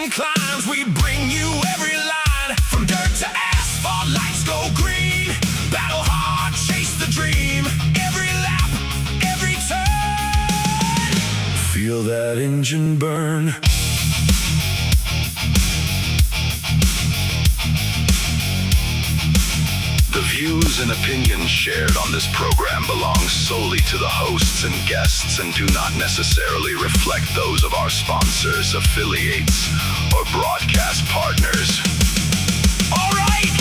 inclines, we bring you every line. From dirt to asphalt, lights go green. Battle hard, chase the dream. Every lap, every turn. Feel that engine burn. The views and opinions shared on this program belong solely to the hosts and guests and do not necessarily reflect those of our sponsors, affiliates, or broadcast partners. All right,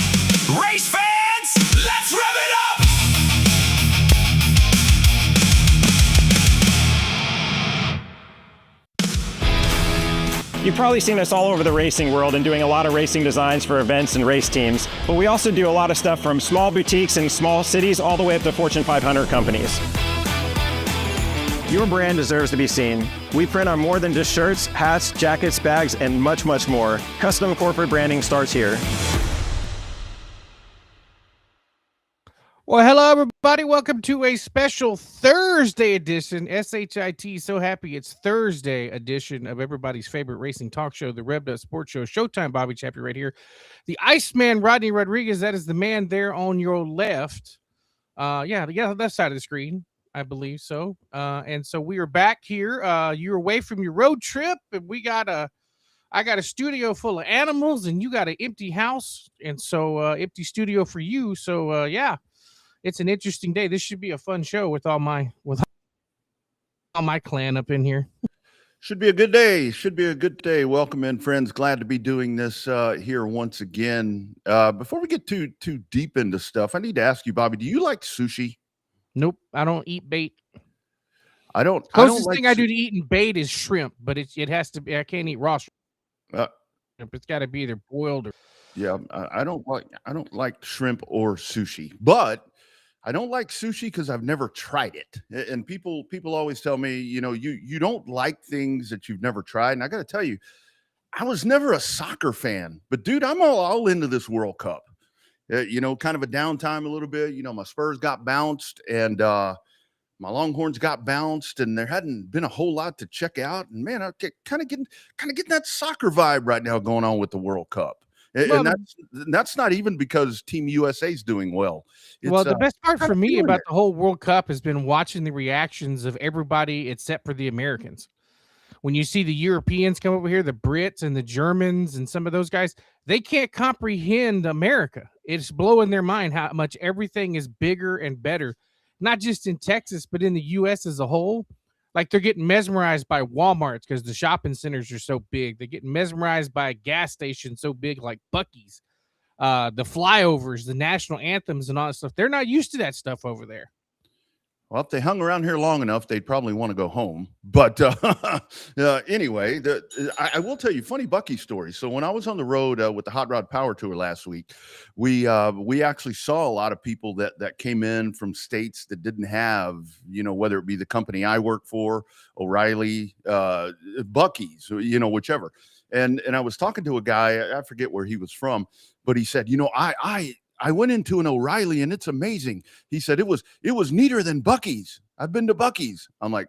race fans, let's rev it up! You've probably seen us all over the racing world and doing a lot of racing designs for events and race teams, but we also do a lot of stuff from small boutiques in small cities all the way up to Fortune 500 companies. Your brand deserves to be seen. We print on more than just shirts, hats, jackets, bags, and much, much more. Custom corporate branding starts here. Well, hello, everybody. Welcome to a special Thursday edition, SHIT. So happy it's Thursday edition of everybody's favorite racing talk show, the Revved Sports Show. Showtime, Bobby Chappie right here. The Iceman, Rodney Rodriguez, that is the man there on your left. Yeah, left side of the screen, I believe so. And so we are back here. You're away from your road trip, and I got a studio full of animals, and you got an empty house, and so empty studio for you. So, yeah. It's an interesting day. This should be a fun show with all my clan up in here. Should be a good day. Should be a good day. Welcome in, friends. Glad to be doing this here once again. Before we get too deep into stuff, I need to ask you, Bobby, do you like sushi? Nope, I don't eat bait. I don't. Closest thing I do to eating bait is shrimp, but it has to be. I can't eat raw shrimp. It's got to be either boiled or. Yeah, I don't like shrimp or sushi, but I don't like sushi because I've never tried it. And people always tell me, you don't like things that you've never tried. And I got to tell you, I was never a soccer fan, but dude, I'm all into this World Cup. Kind of a downtime a little bit. My Spurs got bounced and my Longhorns got bounced, and there hadn't been a whole lot to check out. And man, I'm kind of getting that soccer vibe right now going on with the World Cup. Well, and that's not even because Team USA is doing well. Well, the best part for me about the whole World Cup has been watching the reactions of everybody except for the Americans. When you see the Europeans come over here, the Brits and the Germans and some of those guys, they can't comprehend America. It's blowing their mind how much everything is bigger and better, not just in Texas, but in the U.S. as a whole. Like they're getting mesmerized by Walmarts because the shopping centers are so big. They're getting mesmerized by a gas station so big like Buc-ee's. The flyovers, the national anthems and all that stuff. They're not used to that stuff over there. Well, if they hung around here long enough, they'd probably want to go home. But anyway, I will tell you funny Bucky stories. So when I was on the road with the Hot Rod Power Tour last week, we actually saw a lot of people that came in from states that didn't have, whether it be the company I work for, O'Reilly, Buc-ee's, whichever. And I was talking to a guy, I forget where he was from, but he said, I went into an O'Reilly and it's amazing. He said it was neater than Buc-ee's. I've been to Buc-ee's. I'm like,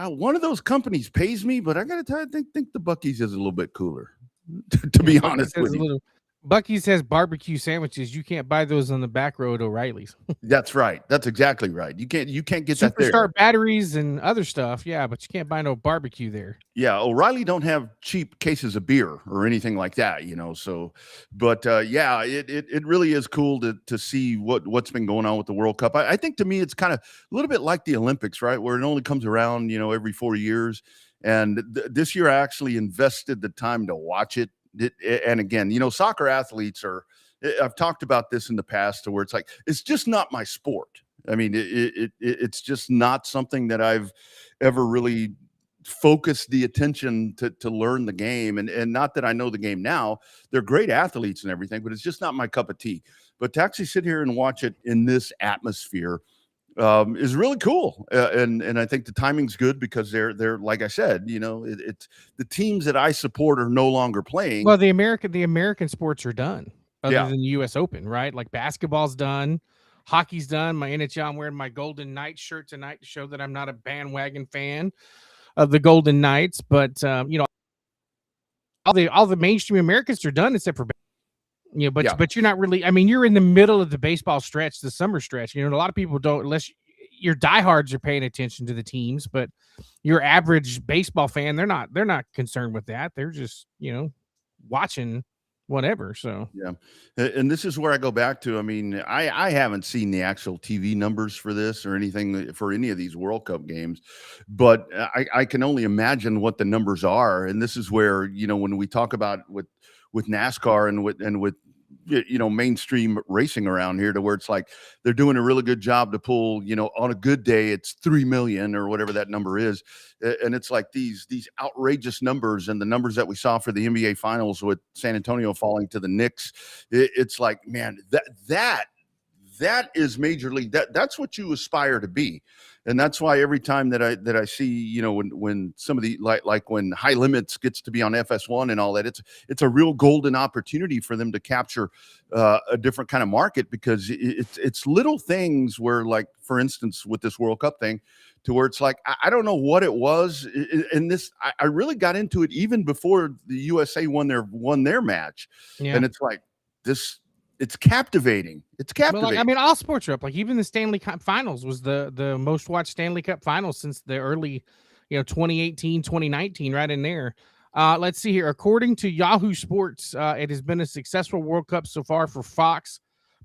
one of those companies pays me, but I got to tell you, I think the Buc-ee's is a little bit cooler, to be honest with you. Buc-ee's has barbecue sandwiches. You can't buy those on the back road O'Reilly's. That's right. That's exactly right. You can't get that there. Superstar batteries and other stuff, yeah, but you can't buy no barbecue there. Yeah, O'Reilly don't have cheap cases of beer or anything like that, So, but yeah, it really is cool to see what's been going on with the World Cup. I think to me it's kind of a little bit like the Olympics, right, where it only comes around, every 4 years. And this year I actually invested the time to watch it. And again, soccer athletes I've talked about this in the past to where it's like, it's just not my sport. I mean, it's just not something that I've ever really focused the attention to learn the game. And not that I know the game now, they're great athletes and everything, but it's just not my cup of tea. But to actually sit here and watch it in this atmosphere is really cool. And I think the timing's good because they're like I said, it's the teams that I support are no longer playing. Well, the American sports are done other than the US Open, right? Like basketball's done, hockey's done. My NHL, I'm wearing my Golden Knights shirt tonight to show that I'm not a bandwagon fan of the Golden Knights, but all the mainstream Americans are done except for but Yeah. but you're not really. I mean, you're in the middle of the baseball stretch, the summer stretch. A lot of people don't, unless your diehards are paying attention to the teams, but your average baseball fan, they're not concerned with that. They're just watching whatever. So Yeah. And this is where I go back to, I mean, I haven't seen the actual TV numbers for this or anything for any of these World Cup games, but I can only imagine what the numbers are. And this is where, when we talk about with NASCAR and with mainstream racing around here, to where it's like they're doing a really good job to pull, on a good day it's 3 million or whatever that number is, and it's like these outrageous numbers, and the numbers that we saw for the NBA finals with San Antonio falling to the Knicks, it's like, man, that is major league. That's what you aspire to be. And that's why every time that I see, when some of the like when High Limits gets to be on FS1 and all that, it's a real golden opportunity for them to capture a different kind of market, because it's little things where, like, for instance, with this World Cup thing, to where it's like, I don't know what it was in this. I really got into it even before the USA won their match, and it's like this. It's captivating. It's captivating. But I mean, all sports are up. Like, even the Stanley Cup Finals was the most watched Stanley Cup Finals since the early, 2018, 2019, right in there. Let's see here. According to Yahoo Sports, it has been a successful World Cup so far for Fox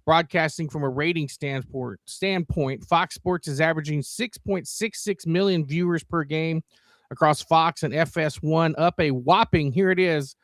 Broadcasting. From a rating standpoint, Fox Sports is averaging 6.66 million viewers per game across Fox and FS1, up a whopping, here it is,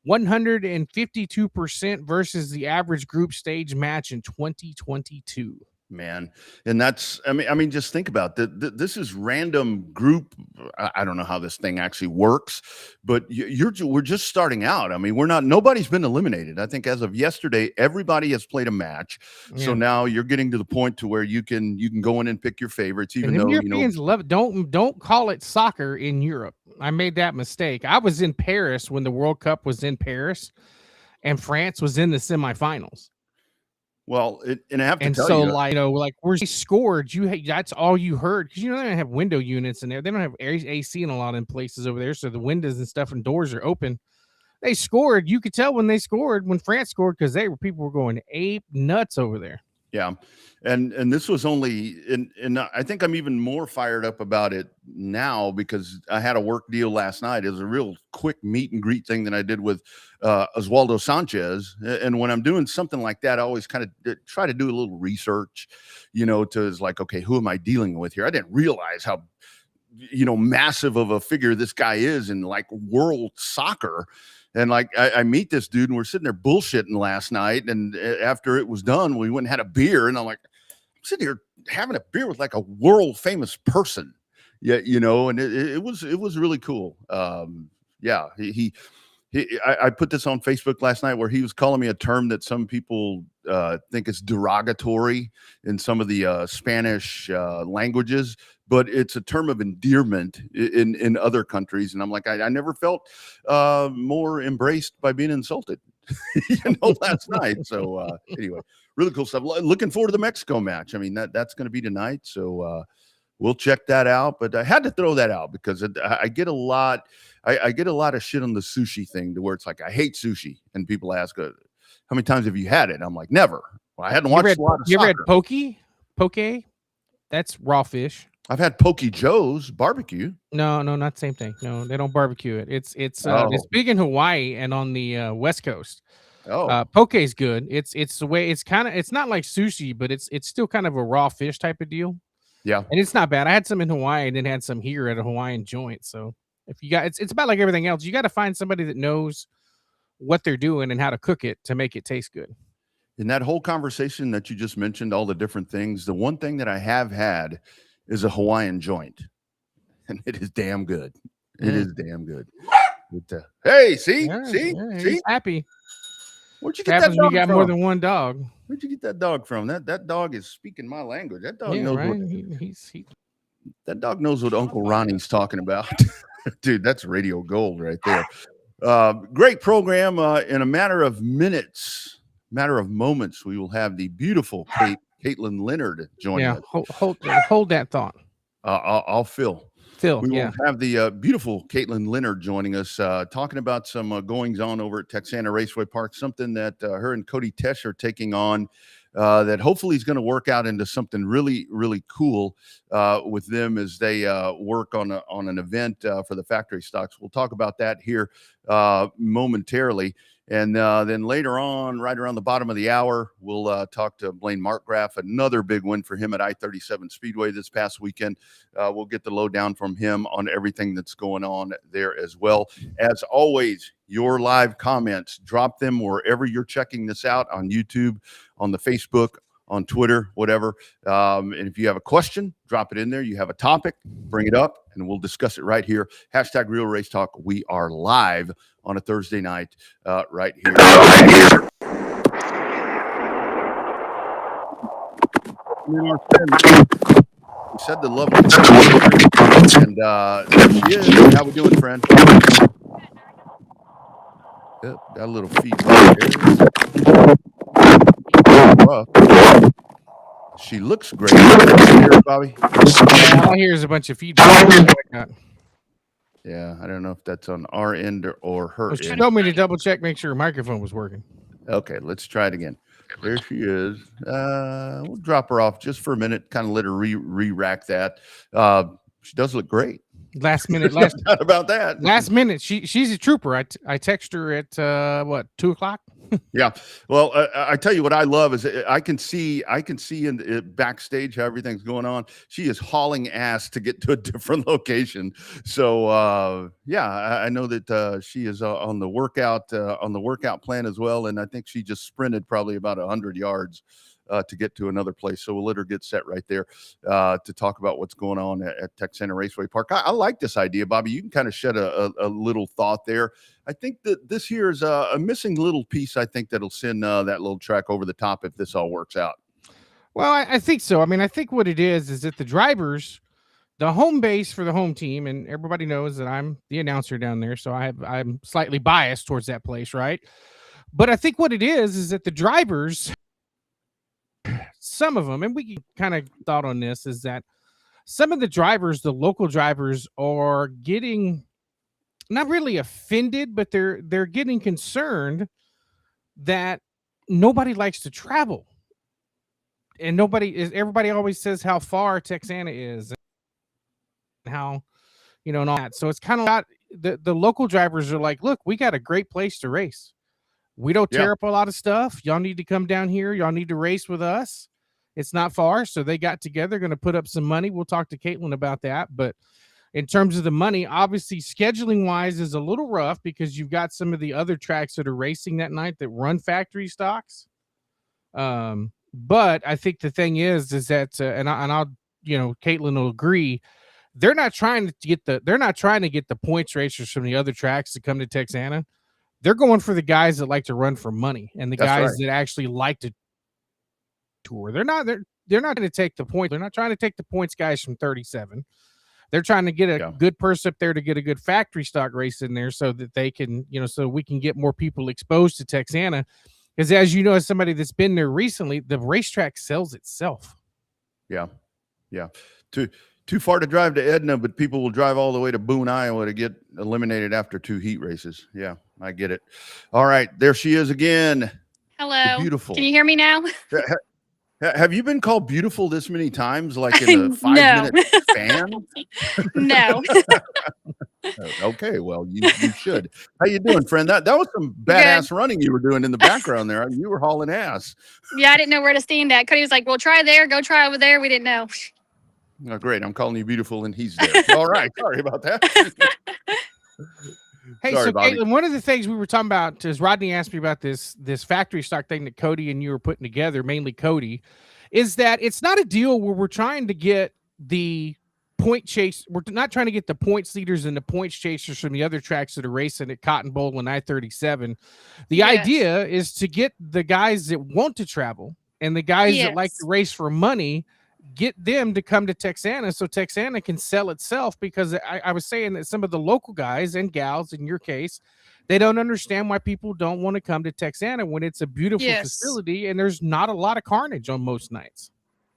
152% versus the average group stage match in 2022. Man. And that's, I mean, just think about that. This is random group. I don't know how this thing actually works, but we're just starting out. I mean, nobody's been eliminated. I think as of yesterday, everybody has played a match. Yeah. So now you're getting to the point to where you can go in and pick your favorites, even though Europeans love it. Don't call it soccer in Europe. I made that mistake. I was in Paris when the World Cup was in Paris, and France was in the semifinals. Well, and I have to tell you, like where they scored, that's all you heard, because they don't have window units in there. They don't have AC in a lot of places over there, so the windows and stuff and doors are open. They scored. You could tell when they scored, when France scored, because people were going ape nuts over there. Yeah. And this was only, and I think I'm even more fired up about it now because I had a work deal last night. It was a real quick meet and greet thing that I did with Oswaldo Sanchez. And when I'm doing something like that, I always kind of try to do a little research, to like, okay, who am I dealing with here? I didn't realize how, massive of a figure this guy is in like world soccer. And like, I meet this dude and we're sitting there bullshitting last night. And after it was done, we went and had a beer. And I'm like, I'm sitting here having a beer with like a world famous person. Yeah. And it was really cool. Yeah. I put this on Facebook last night where he was calling me a term that some people think is derogatory in some of the Spanish languages, but it's a term of endearment in other countries. And I'm like, I never felt more embraced by being insulted, last night. So anyway, really cool stuff. Looking forward to the Mexico match. I mean, that's going to be tonight. So we'll check that out. But I had to throw that out because I get a lot. I get a lot of shit on the sushi thing, to where it's like, I hate sushi. And people ask, how many times have you had it? I'm like, never. Well, I hadn't watched a lot of soccer. You ever had poke? That's raw fish. I've had Poke Joe's barbecue. No, not the same thing. No, they don't barbecue it. It's big in Hawaii and on the West Coast. Poke is good. It's the way it's not like sushi, but it's still kind of a raw fish type of deal. Yeah, and it's not bad. I had some in Hawaii and then had some here at a Hawaiian joint. So if you got, it's about like everything else. You got to find somebody that knows what they're doing and how to cook it to make it taste good. In that whole conversation that you just mentioned, all the different things, the one thing that I have had is a Hawaiian joint, and it is damn good. It is damn good. But, hey, see, he's happy. Where'd you get that dog when you got from? more than one dog. Where'd you get that dog from? That dog is speaking my language. That dog knows what that dog knows what Uncle Ronnie's talking about. Dude, that's radio gold right there. Great program. In a matter of moments, we will have the beautiful Caitlin Leonard joining us. Hold that thought. I'll fill. Phil, We yeah. will have the beautiful Caitlin Leonard joining us, talking about some goings on over at Texana Raceway Park, something that her and Cody Tesh are taking on that hopefully is going to work out into something really, really cool with them as they work on an event for the factory stocks. We'll talk about that here momentarily. And then later on, right around the bottom of the hour, we'll talk to Blaine Markgraf. Another big win for him at I-37 Speedway this past weekend. We'll get the lowdown from him on everything that's going on there as well. As always, your live comments, drop them wherever you're checking this out, on YouTube, on the Facebook, on Twitter, whatever. And if you have a question, drop it in there. You have a topic, bring it up, and we'll discuss it right here. Hashtag Real Race Talk. We are live on a Thursday night right here. We said the lovely and there she is. How we doing, friend? Yep, got a little feedback there. Rough. She looks great. Bobby? Yeah, all I hear is a bunch of feedback. Yeah, I don't know if that's on our end or her She end. told me to double check, make sure her microphone was working. Okay, let's try it again. There she is. We'll drop her off just for a minute, kind of let her re-rack that. She does look great. Not about that. Last minute, she's a trooper. I text her at 2:00. Yeah. Well, I tell you what I love is I can see in backstage how everything's going on. She is hauling ass to get to a different location. So yeah, I know that she is on the workout plan as well, and I think she just sprinted probably about 100 yards to get to another place. So we'll let her get set right there to talk about what's going on at Texana Raceway Park. I like this idea, Bobby. You can kind of shed a little thought there. I think that this here is a missing little piece. I think that'll send that little track over the top if this all works out. Well, I think so. I mean, I think what it is that the drivers, the home base for the home team, and everybody knows that I'm the announcer down there, so I'm slightly biased towards that place, right? But I think what it is that the drivers, some of them, and we kind of thought on this, is that some of the drivers, the local drivers, are getting not really offended, but they're getting concerned that nobody likes to travel. And everybody always says how far Texana is and how, and all that. So it's kind of got the local drivers are like, look, we got a great place to race. We don't tear up a lot of stuff. Y'all need to come down here. Y'all need to race with us. It's not far. So they got together, going to put up some money. We'll talk to Caitlin about that. But in terms of the money, obviously scheduling wise is a little rough because you've got some of the other tracks that are racing that night that run factory stocks. But I think the thing is that, and I'll, Caitlin will agree. They're not trying to get the points racers from the other tracks to come to Texana. They're going for the guys that like to run for money and the guys that actually like to tour. They're not going to take the point. They're not trying to take the points guys from 37. They're trying to get a good person up there to get a good factory stock race in there so that they can, so we can get more people exposed to Texana. Because as you know, as somebody that's been there recently, the racetrack sells itself. Yeah. Yeah. Too far to drive to Edna, but people will drive all the way to Boone, Iowa to get eliminated after 2 heat races. Yeah, I get it. All right, there she is again. Hello. Beautiful. Can you hear me now? Have you been called beautiful this many times, like in a 5-minute span? No. Okay, well, you should. How you doing, friend? That was some badass running you were doing in the background there. You were hauling ass. Yeah, I didn't know where to stand at. Cody was like, well, try there, go try over there. We didn't know. Oh, great. I'm calling you beautiful, and he's there. All right. Sorry about that. Hey, Sorry, so Bobby. Caitlin, one of the things we were talking about is Rodney asked me about this factory stock thing that Cody and you were putting together, mainly Cody, is that it's not a deal where we're trying to get the point chase. We're not trying to get the points leaders and the points chasers from the other tracks that are racing at Cotton Bowl and I-37. The idea is to get the guys that want to travel and the guys that like to race for money, get them to come to Texana so Texana can sell itself, because I was saying that some of the local guys and gals, in your case, they don't understand why people don't want to come to Texana when it's a beautiful facility and there's not a lot of carnage on most nights.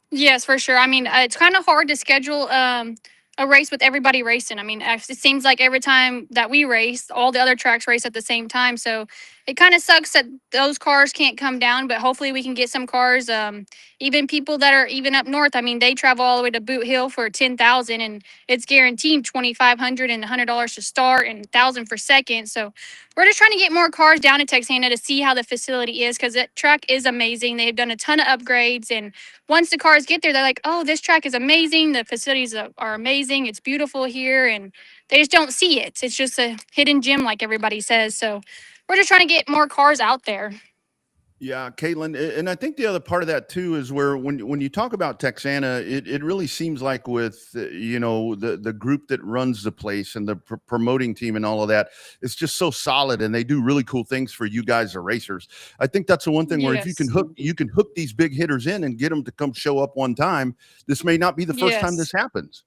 Yes, for sure. I mean, it's kind of hard to schedule a a race with everybody racing. I mean, it seems like every time that we race, all the other tracks race at the same time. So it kind of sucks that those cars can't come down, but hopefully we can get some cars. Even people that are even up north. I mean, they travel all the way to Boot Hill for 10,000, and it's guaranteed 2,500 and $100 to start and 1,000 for second. So we're just trying to get more cars down to Texana to see how the facility is, because that track is amazing. They've done a ton of upgrades, and once the cars get there, they're like, oh, this track is amazing. The facilities are amazing. It's beautiful here. And they just don't see it. It's just a hidden gem, like everybody says. So we're just trying to get more cars out there. Yeah, Caitlin, and I think the other part of that too is where when you talk about Texana, it really seems like with the group that runs the place and the promoting team and all of that, it's just so solid, and they do really cool things for you guys, the racers. I think that's the one thing where if you can hook these big hitters in and get them to come show up one time, this may not be the first time this happens.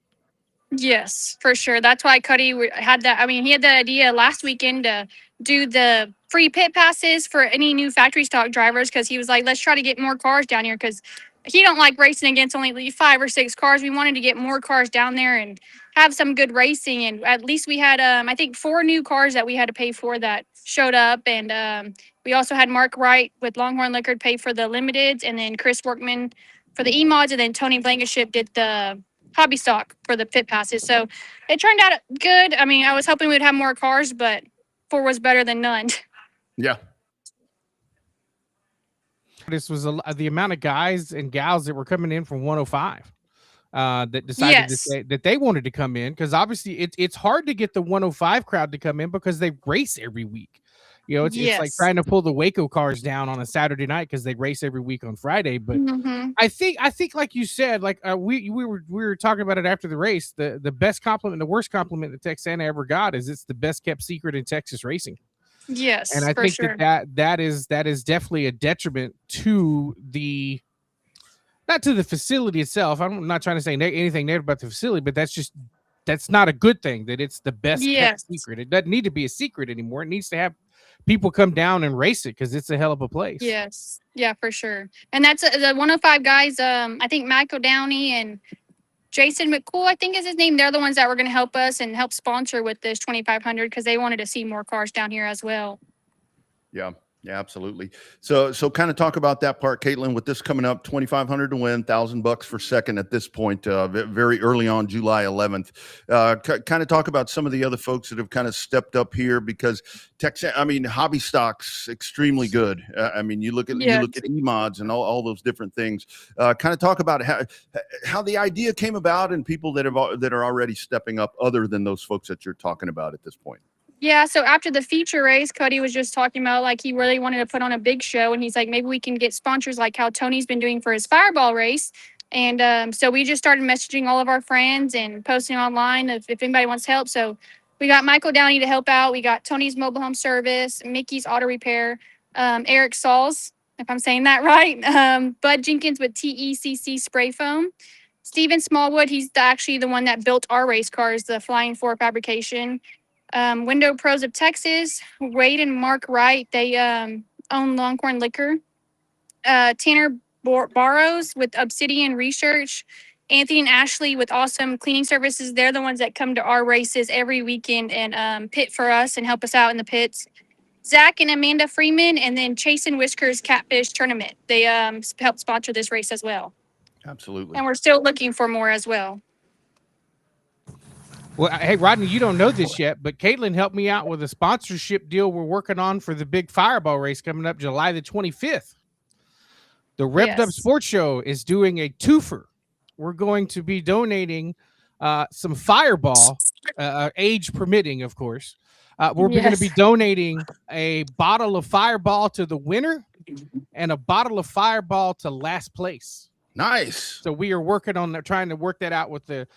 Yes, for sure. That's why Cody had that. I mean, he had the idea last weekend to do the free pit passes for any new factory stock drivers, because he was like, let's try to get more cars down here, because he don't like racing against only 5 or 6 cars. We wanted to get more cars down there and have some good racing. And at least we had, I think, 4 new cars that we had to pay for that showed up. And we also had Mark Wright with Longhorn Liquor pay for the limiteds, and then Chris Workman for the E-mods, and then Tony Blankenship did the hobby stock for the pit passes. So it turned out good. I mean, I was hoping we'd have more cars, but 4 was better than none. Yeah. This was the amount of guys and gals that were coming in from 105 that decided to say that they wanted to come in, because obviously it's hard to get the 105 crowd to come in because they race every week. You know, it's like trying to pull the Waco cars down on a Saturday night because they race every week on Friday. But I think like you said, like we were talking about it after the race. The best compliment, the worst compliment that Texana ever got is it's the best kept secret in Texas racing. Yes, and I think that is definitely a detriment to not to the facility itself. I'm not trying to say anything negative about the facility, but that's not a good thing. That it's the best kept secret. It doesn't need to be a secret anymore. It needs to have people come down and race it, because it's a hell of a place. Yes, yeah, for sure. And that's the 105 guys. I think Michael Downey and Jason McCool, I think is his name. They're the ones that were going to help us and help sponsor with this 2,500, because they wanted to see more cars down here as well. Yeah, absolutely. So kind of talk about that part, Caitlin, with this coming up, 2,500 to win, $1,000 for second at this point, very early on, July 11th. Kind of talk about some of the other folks that have kind of stepped up here, because hobby stock's extremely good. I mean, you look at E-mods and all those different things. Kind of talk about how the idea came about and people that are already stepping up, other than those folks that you're talking about at this point. Yeah, so after the feature race, Cody was just talking about, like, he really wanted to put on a big show, and he's like, maybe we can get sponsors like how Tony's been doing for his Fireball race. And so we just started messaging all of our friends and posting online if anybody wants help. So we got Michael Downey to help out. We got Tony's Mobile Home Service, Mickey's Auto Repair, Eric Sauls, if I'm saying that right, Bud Jenkins with TECC Spray Foam, Steven Smallwood, he's actually the one that built our race cars, the Flying Four Fabrication, Window Pros of Texas, Wade and Mark Wright, they own Longhorn Liquor. Tanner Barrows with Obsidian Research. Anthony and Ashley with Awesome Cleaning Services. They're the ones that come to our races every weekend and pit for us and help us out in the pits. Zach and Amanda Freeman, and then Chase and Whiskers Catfish Tournament. They help sponsor this race as well. Absolutely. And we're still looking for more as well. Well, hey, Rodney, you don't know this yet, but Caitlin helped me out with a sponsorship deal we're working on for the big Fireball race coming up July the 25th. The Revved Up Sports Show is doing a twofer. We're going to be donating some Fireball, age permitting, of course. We're going to be donating a bottle of Fireball to the winner and a bottle of Fireball to last place. Nice. So we are working on trying to work that out with the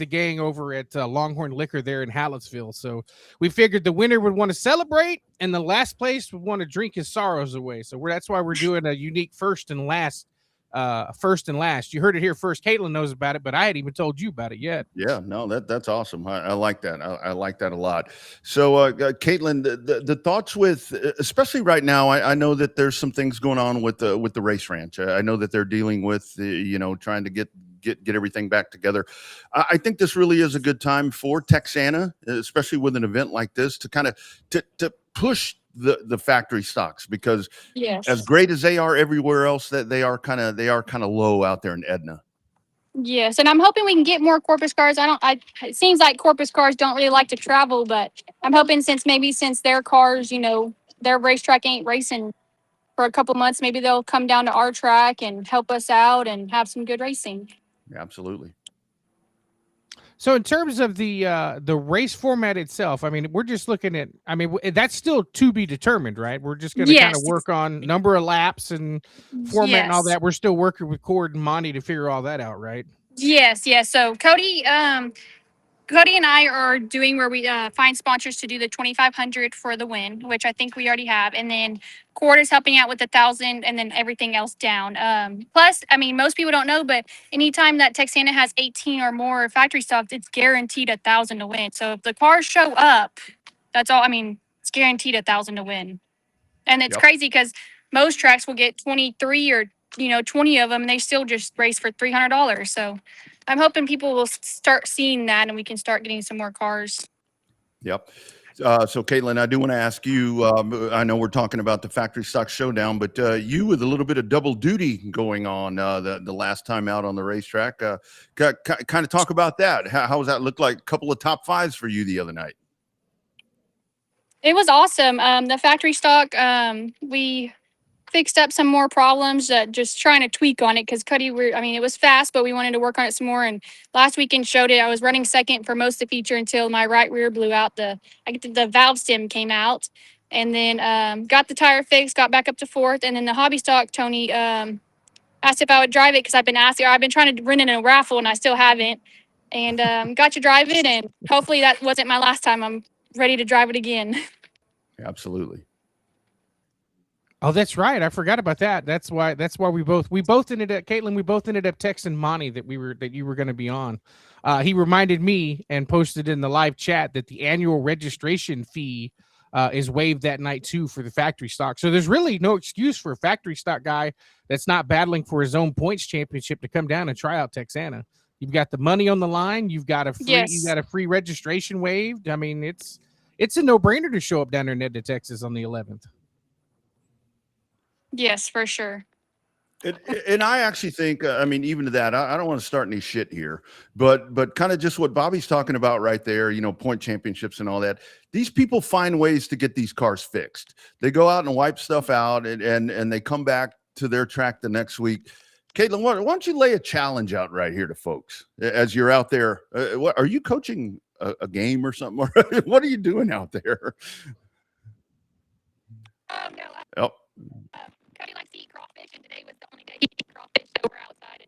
gang over at Longhorn Liquor there in Hallettsville. So we figured the winner would want to celebrate and the last place would want to drink his sorrows away. So that's why we're doing a unique first and last. You heard it here first. Caitlin knows about it, but I hadn't even told you about it yet. Yeah, no, that's awesome. I like that. I like that a lot. So, Caitlin, the thoughts with, especially right now, I know that there's some things going on with the race ranch. I know that they're dealing with, trying to get get everything back together. I think this really is a good time for Texana, especially with an event like this, to kind of to push the factory stocks, because Yes. as great as they are everywhere else, that they are kind of low out there in Edna. Yes, and I'm hoping we can get more Corpus cars. It seems like Corpus cars don't really like to travel, but I'm hoping since their cars, their racetrack ain't racing for a couple months, maybe they'll come down to our track and help us out and have some good racing. Absolutely. So in terms of the race format itself, I mean, we're just looking at, I mean, that's still to be determined, right? We're just going to kind of work on number of laps and format and all that. We're still working with Cord and Monty to figure all that out, right? Yes. So Cody and I are doing where we find sponsors to do the 2,500 for the win, which I think we already have, and then Cord is helping out with 1,000, and then everything else down. Plus, I mean, most people don't know, but anytime that Texana has 18 or more factory stocks, it's guaranteed 1,000 to win. So if the cars show up, that's all. I mean, it's guaranteed 1,000 to win, and it's crazy because most tracks will get 23 or 20 of them, and they still just race for $300. So I'm hoping people will start seeing that and we can start getting some more cars. Yep. So, Caitlin, I do want to ask you, I know we're talking about the Factory Stock Showdown, but you with a little bit of double duty going on the last time out on the racetrack, kind of talk about that. How does that look like? A couple of top fives for you the other night. It was awesome. The factory stock, we fixed up some more problems, just trying to tweak on it because Cuddy, it was fast, but we wanted to work on it some more. And last weekend showed it. I was running second for most of the feature until my right rear blew out. The valve stem came out, and then got the tire fixed, got back up to fourth. And then the hobby stock, Tony asked if I would drive it because I've been trying to run in a raffle and I still haven't. And got to drive it, and hopefully that wasn't my last time. I'm ready to drive it again. Absolutely. Oh, that's right. I forgot about that. That's why we both ended up, Caitlin, we both ended up texting Monty that you were going to be on. He reminded me and posted in the live chat that the annual registration fee is waived that night too for the factory stock. So there's really no excuse for a factory stock guy that's not battling for his own points championship to come down and try out Texana. You've got the money on the line. You've got a free registration waived. I mean, it's a no-brainer to show up down there in Edna, Texas on the 11th. Yes, for sure. And I actually think, even to that, I don't want to start any shit here, but kind of just what Bobby's talking about right there, point championships and all that. These people find ways to get these cars fixed. They go out and wipe stuff out and they come back to their track the next week. Caitlin, why don't you lay a challenge out right here to folks as you're out there? What are you coaching a game or something? What are you doing out there? No. Cody likes to eat crawfish, and today was the only day he ate crawfish, so we're outside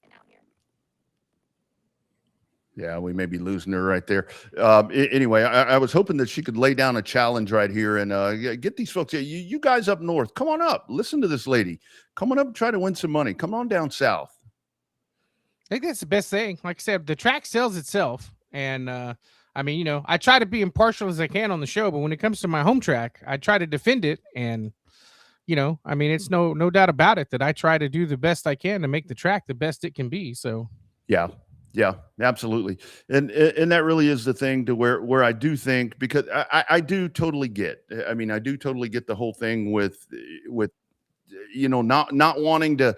and out here. Yeah, we may be losing her right there. Anyway, I was hoping that she could lay down a challenge right here and get these folks. You guys up north, come on up. Listen to this lady. Come on up and try to win some money. Come on down south. I think that's the best thing. Like I said, the track sells itself. And, I try to be impartial as I can on the show, but when it comes to my home track, I try to defend it. And, it's no doubt about it that I try to do the best I can to make the track the best it can be. So, yeah, absolutely. And that really is the thing to where I do think, because I do totally get, I do totally get the whole thing with not wanting to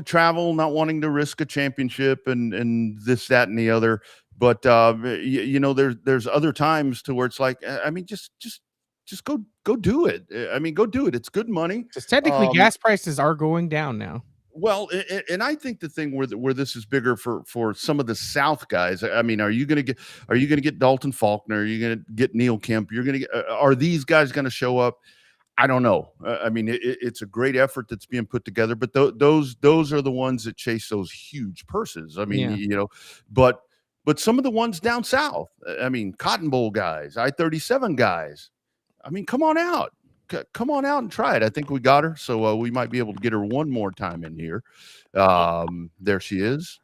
travel, not wanting to risk a championship and this, that, and the other. But there's other times to where it's like, just go do it. Go do it. It's good money. Just technically, gas prices are going down now. Well, and I think the thing where this is bigger for some of the South guys. Are you going to get Dalton Faulkner? Are you going to get Neil Kemp? Are these guys going to show up? I don't know. It's a great effort that's being put together, but those are the ones that chase those huge purses. But some of the ones down south, Cotton Bowl guys, I-37 guys. Come on out. Come on out and try it. I think we got her, so we might be able to get her one more time in here. There she is.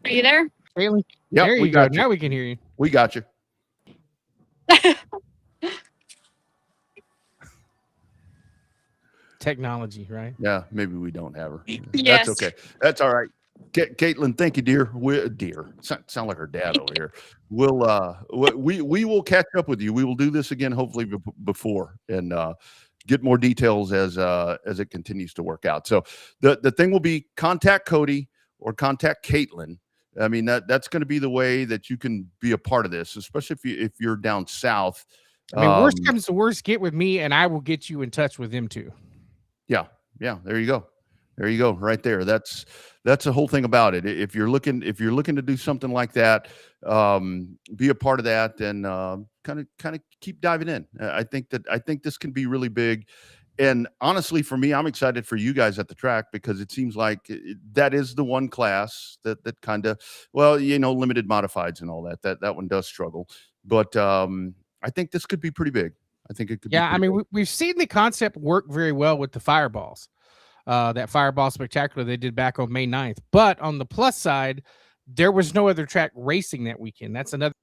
Are you there? Haley? Yeah, there you go. Now we can hear you. We got you. Technology, right? Yeah, maybe we don't have her. Yes. That's okay. That's all right. Caitlin, thank you, dear. Dear, sound like her dad over here. We will catch up with you. We will do this again, hopefully before, and get more details as it continues to work out. So the thing will be contact Cody or contact Caitlin. I mean, that's going to be the way that you can be a part of this, especially if you're down south. I mean, worst comes to worst, get with me, and I will get you in touch with them too. Yeah. There you go. Right there. That's the whole thing about it. If you're looking to do something like that, be a part of that, and kind of keep diving in. I think this can be really big. And honestly, for me, I'm excited for you guys at the track, because it seems like that is the one class that kind of, well, limited modifieds and all that one does struggle. But I think this could be pretty big. I think it could. Yeah, I mean, we've seen the concept work very well with the Fireballs. That Fireball Spectacular they did back on May 9th. But on the plus side, there was no other track racing that weekend. That's another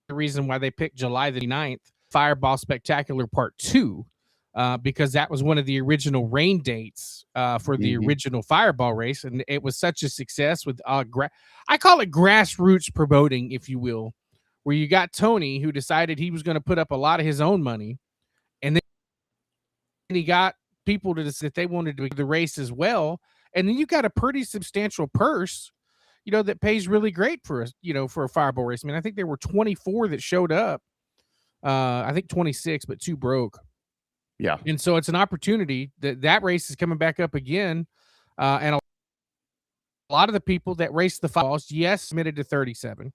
reason why they picked July the 9th, Fireball Spectacular Part 2, because that was one of the original rain dates for the original Fireball race. And it was such a success with, I call it grassroots promoting, if you will, where you got Tony, who decided he was going to put up a lot of his own money. And then he got people that they wanted to do the race as well, and then you got a pretty substantial purse, that pays really great for a Fireball race. I mean, I think there were 24 that showed up. I think 26, but 2 broke. Yeah, and so it's an opportunity that race is coming back up again, and a lot of the people that raced the Fireballs, yes, committed to 37.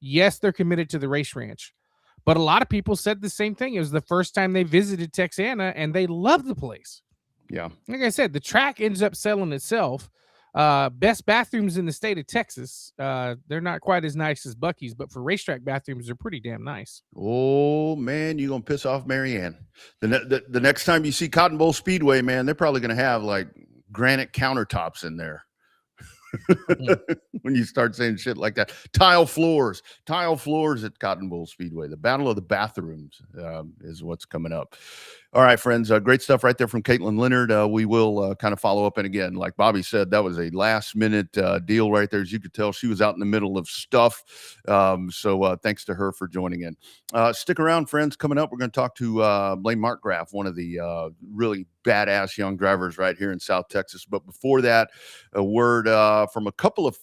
Yes, they're committed to the race ranch. But a lot of people said the same thing. It was the first time they visited Texana, and they loved the place. Yeah. Like I said, the track ends up selling itself. Best bathrooms in the state of Texas. They're not quite as nice as Buc-ee's, but for racetrack bathrooms, they're pretty damn nice. Oh, man, you're going to piss off Marianne. The next time you see Cotton Bowl Speedway, man, they're probably going to have like granite countertops in there. When you start saying shit like that. Tile floors at Cotton Bowl Speedway. The battle of the bathrooms is what's coming up. All right, friends, great stuff right there from Caitlin Leonard. We will kind of follow up. And again, like Bobby said, that was a last minute deal right there. As you could tell, she was out in the middle of stuff. So thanks to her for joining in. Stick around, friends. Coming up, we're going to talk to Blaine Markgraf, one of the really badass young drivers right here in South Texas. But before that, a word from a couple of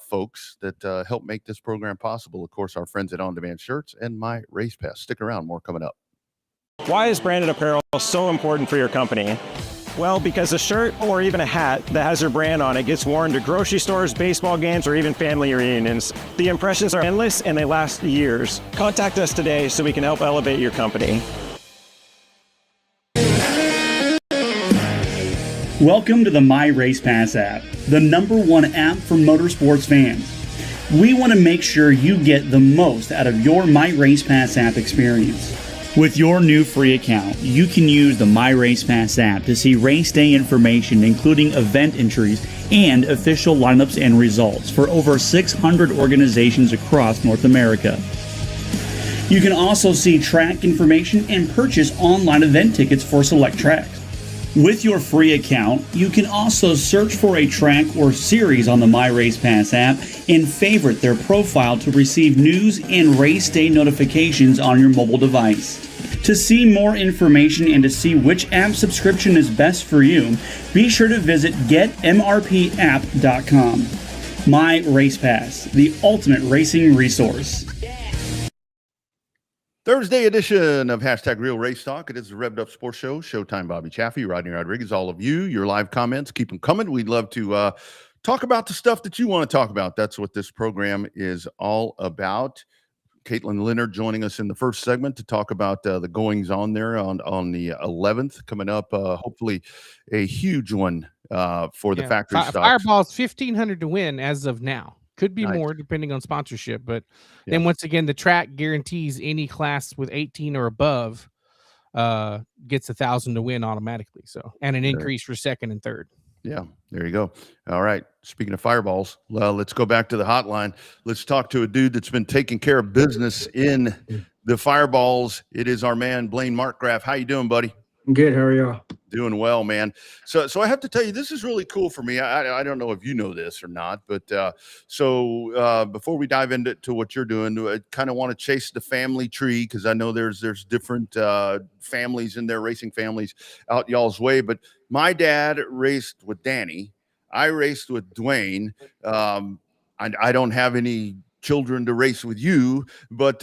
folks that help make this program possible. Of course, our friends at On Demand Shirts and My Race Pass. Stick around, more coming up. Why is branded apparel so important for your company? Well, because a shirt or even a hat that has your brand on it gets worn to grocery stores, baseball games, or even family reunions. The impressions are endless and they last years. Contact us today so we can help elevate your company. Welcome to the My Race Pass app, the #1 app for motorsports fans. We want to make sure you get the most out of your My Race Pass app experience. With your new free account, you can use the My Race Pass app to see race day information, including event entries and official lineups and results for over 600 organizations across North America. You can also see track information and purchase online event tickets for select tracks. With your free account, you can also search for a track or series on the My Race Pass app and favorite their profile to receive news and race day notifications on your mobile device. To see more information and to see which app subscription is best for you, be sure to visit getmrpapp.com. My Race Pass, the ultimate racing resource. Thursday edition of #Real Race Talk. It is the Revved Up Sports Show. Showtime, Bobby Chaffee, Rodney Rodriguez, all of you. Your live comments, keep them coming. We'd love to talk about the stuff that you want to talk about. That's what this program is all about. Caitlin Leonard joining us in the first segment to talk about the goings on there on the 11th coming up. Hopefully a huge one for the factory stocks. Fireball's 1,500 to win as of now. Could be Nice. more depending on sponsorship, but then once again, the track guarantees any class with 18 or above gets 1,000 to win automatically. So, and an increase for second and third. Yeah, there you go. All right. Speaking of fireballs, well, let's go back to the hotline. Let's talk to a dude that's been taking care of business in the fireballs. It is our man, Blaine Markgraf. How you doing, buddy? I'm good. How are y'all? Doing well, man. So I have to tell you, this is really cool for me. I don't know if you know this or not, but before we dive into what you're doing, I kind of want to chase the family tree because I know there's different families in there, racing families out y'all's way. But my dad raced with Danny. I raced with Dwayne. I don't have any children to race with you, but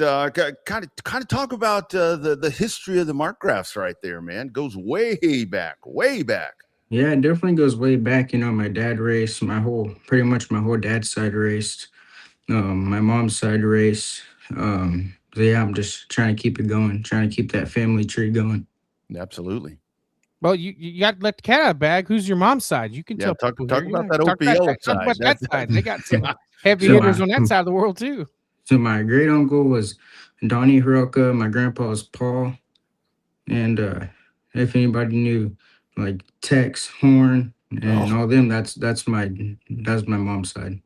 kind of talk about the history of the Mark Graphs right there, man. Goes way back, way back. Yeah, it definitely goes way back. My dad raced, pretty much my whole dad's side raced, my mom's side raced. So yeah, I'm just trying to keep it going, trying to keep that family tree going. Absolutely. Well, you got to let the cat out of the bag. Who's your mom's side? You can tell Talk people about here. that Talk OPL talk side. about that side. They got some heavy So hitters my- on that side of the world too. So my great uncle was Donnie Hiroka, my grandpa was Paul, and if anybody knew like Tex Horn and all them, that's my mom's side.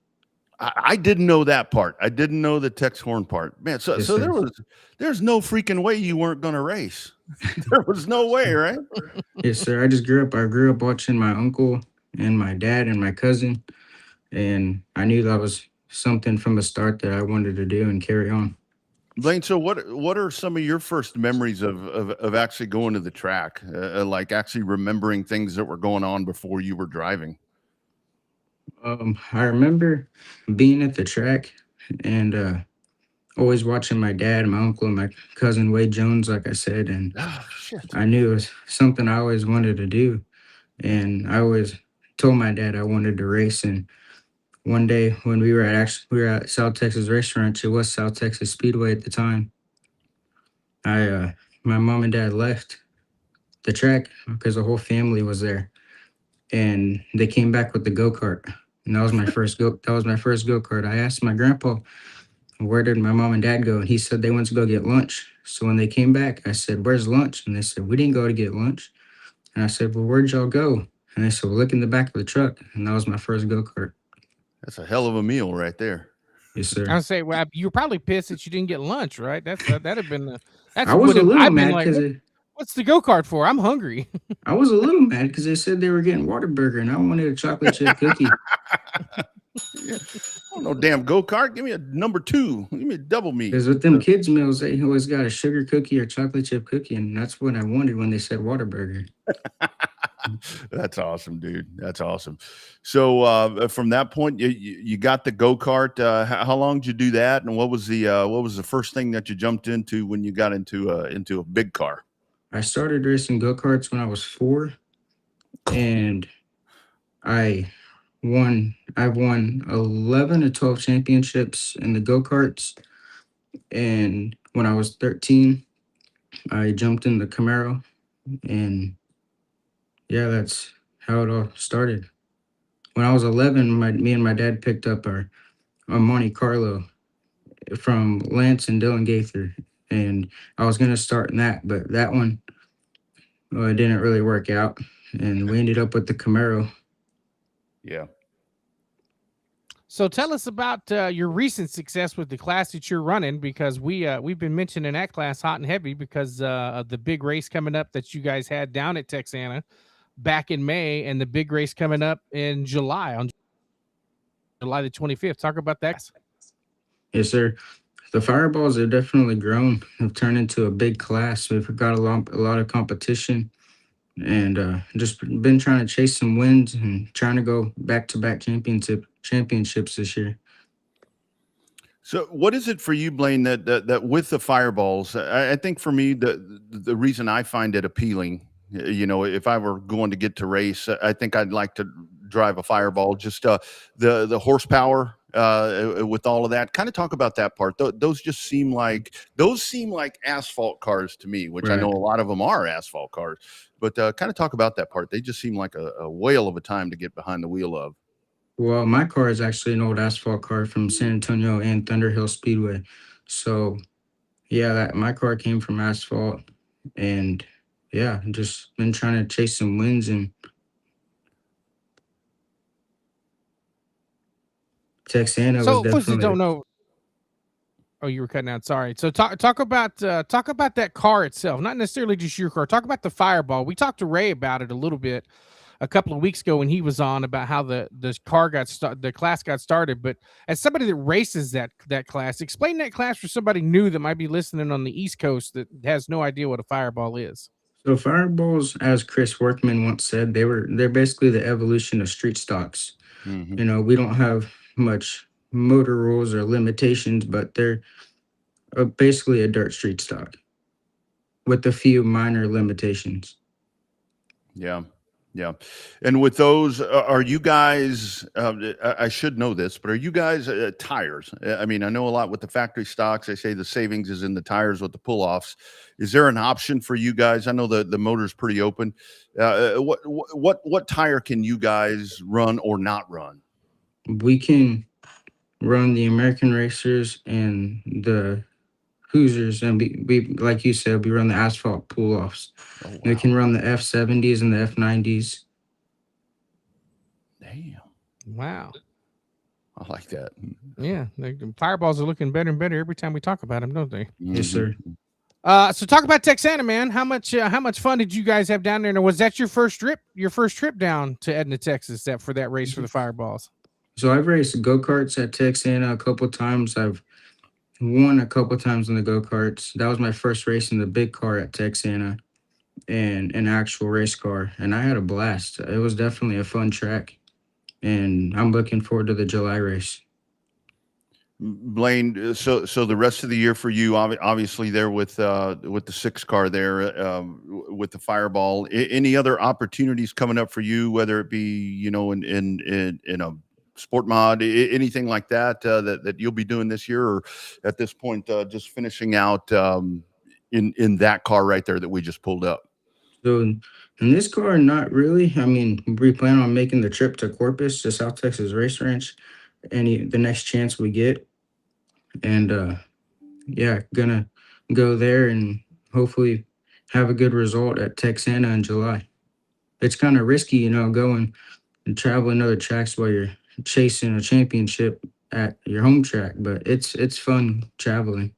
I didn't know that part. I didn't know the Tex Horn part, man. So Yes, so sir. there's no freaking way you weren't going to race. There was no way, right? Yes, sir. I grew up watching my uncle and my dad and my cousin, and I knew that was something from the start that I wanted to do and carry on. Blaine, so what are some of your first memories of actually going to the track, like actually remembering things that were going on before you were driving? I remember being at the track and always watching my dad, my uncle, and my cousin Wade Jones, like I said, and Oh, shit. I knew it was something I always wanted to do, and I always told my dad I wanted to race. And one day when we were at South Texas Race Ranch, it was South Texas Speedway at the time. My mom and dad left the track because the whole family was there, and they came back with the go-kart. And that was my first go-kart. I asked my grandpa, where did my mom and dad go? And he said they went to go get lunch. So when they came back, I said, where's lunch? And they said, we didn't go to get lunch. And I said, well, where'd y'all go? And they said, well, look in the back of the truck. And that was my first go-kart. That's a hell of a meal right there. Yes, sir. I say, well, you were probably pissed that you didn't get lunch, right? That'd have been I was a little mad because what's the go-kart for? I'm hungry. I was a little mad because they said they were getting Whataburger and I wanted a chocolate chip cookie. Yeah. Oh, no damn go-kart. Give me a number 2. Give me a double meat. Because with them kids' meals, they always got a sugar cookie or chocolate chip cookie, and that's what I wanted when they said Whataburger. That's awesome, dude. That's awesome. So from that point, you got the go-kart. How long did you do that? And what was the first thing that you jumped into when you got into a big car? I started racing go-karts when I was 4, and I've won 11 or 12 championships in the go-karts. And when I was 13, I jumped in the Camaro, and yeah, that's how it all started. When I was 11, me and my dad picked up our Monte Carlo from Lance and Dylan Gaither, and I was going to start in that, but that one didn't really work out, and we ended up with the Camaro. Yeah. So tell us about your recent success with the class that you're running, because we've been mentioning that class hot and heavy because of the big race coming up that you guys had down at Texana back in May, and the big race coming up in July, on July the 25th. Talk about that. Yes, sir. The Fireballs have definitely grown. Have turned into a big class. We've got a lot of competition, and just been trying to chase some wins and trying to go back-to-back championships this year. So what is it for you, Blaine, that with the Fireballs, I think for me, the reason I find it appealing, if I were going to get to race, I think I'd like to drive a Fireball, just the horsepower with all of that. Kind of talk about that part. Those seem like asphalt cars to me, which I know a lot of them are asphalt cars, but kind of talk about that part. They just seem like a whale of a time to get behind the wheel of. Well, my car is actually an old asphalt car from San Antonio and Thunderhill Speedway. So, yeah, my car came from asphalt, and yeah, just been trying to chase some wins. And Texana was So, for those definitely. that don't know, Oh, you were cutting out. Sorry. So talk about that car itself, not necessarily just your car. Talk about the Fireball. We talked to Ray about it a little bit a couple of weeks ago when he was on about how the class got started. But as somebody that races that class, explain that class for somebody new that might be listening on the East Coast that has no idea what a Fireball is. So fireballs, as Chris Workman once said, they're basically the evolution of street stocks. Mhm. You know, we don't have much motor rules or limitations, but they're basically a dirt street stock with a few minor limitations. Yeah. Yeah. And with those, are you guys, I should know this, but are you guys tires? I mean, I know a lot with the factory stocks. They say the savings is in the tires with the pull offs. Is there an option for you guys? I know the motor's pretty open. What tire can you guys run or not run? We can run the American racers and the Hoosiers, and we like you said, we run the asphalt pull offs. Oh, We wow. can run the F70s and the F90s. Damn. Wow. I like that. Yeah, the Fireballs are looking better and better every time we talk about them, don't they? Yes, sir. So talk about Texana, man. How much fun did you guys have down there? And was that your first trip down to Edna, Texas, for that race for the Fireballs? So I've raced go-karts at Texana a couple times. I've won a couple times in the go-karts. That was my first race in the big car at Texana and an actual race car. And I had a blast. It was definitely a fun track. And I'm looking forward to the July race. Blaine, so the rest of the year for you, obviously there with the 6 car there, with the Fireball. Any other opportunities coming up for you, whether it be in a sport mod, anything like that that you'll be doing this year, or at this point just finishing out in that car right there that we just pulled up? So in this car, not really. I mean, we plan on making the trip to Corpus, to South Texas Race Ranch, the next chance we get. And yeah, gonna go there and hopefully have a good result at Texana in July. It's kind of risky, going and traveling other tracks while you're chasing a championship at your home track, but it's fun traveling.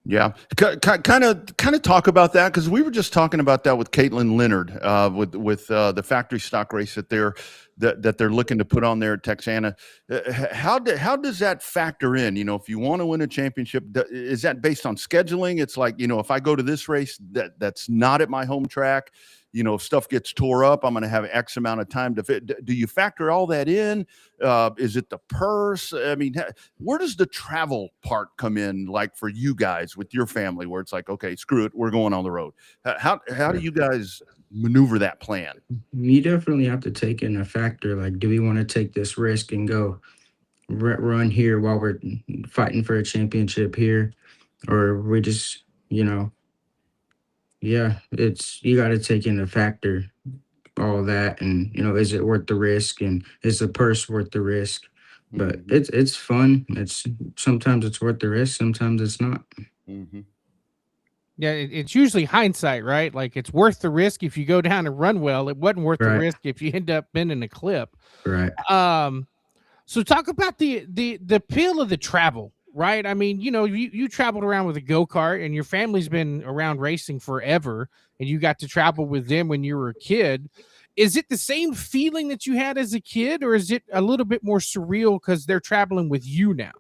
Yeah, kind of talk about that, because we were just talking about that with Caitlin Leonard with the factory stock race that they're looking to put on there at Texana. How does that factor in? If you want to win a championship, is that based on scheduling? It's like, if I go to this race that's not at my home track, if stuff gets tore up, I'm going to have X amount of time to fit. Do you factor all that in? Is it the purse? I mean, where does the travel part come in, like for you guys with your family, where it's like, okay, screw it, we're going on the road? How do you guys maneuver that plan? You definitely have to take in a factor, like, do we want to take this risk and go run here while we're fighting for a championship here, or we just, yeah, you got to take in a factor, all that, and is it worth the risk, and is the purse worth the risk? But it's fun. Sometimes it's worth the risk, sometimes it's not. Mm-hmm. Yeah, it's usually hindsight, right? Like, it's worth the risk if you go down and run well. It wasn't worth the Right. risk if you end up bending a clip. Right. So talk about the appeal of the travel, right? I mean, you traveled around with a go-kart, and your family's been around racing forever, and you got to travel with them when you were a kid. Is it the same feeling that you had as a kid, or is it a little bit more surreal because they're traveling with you now?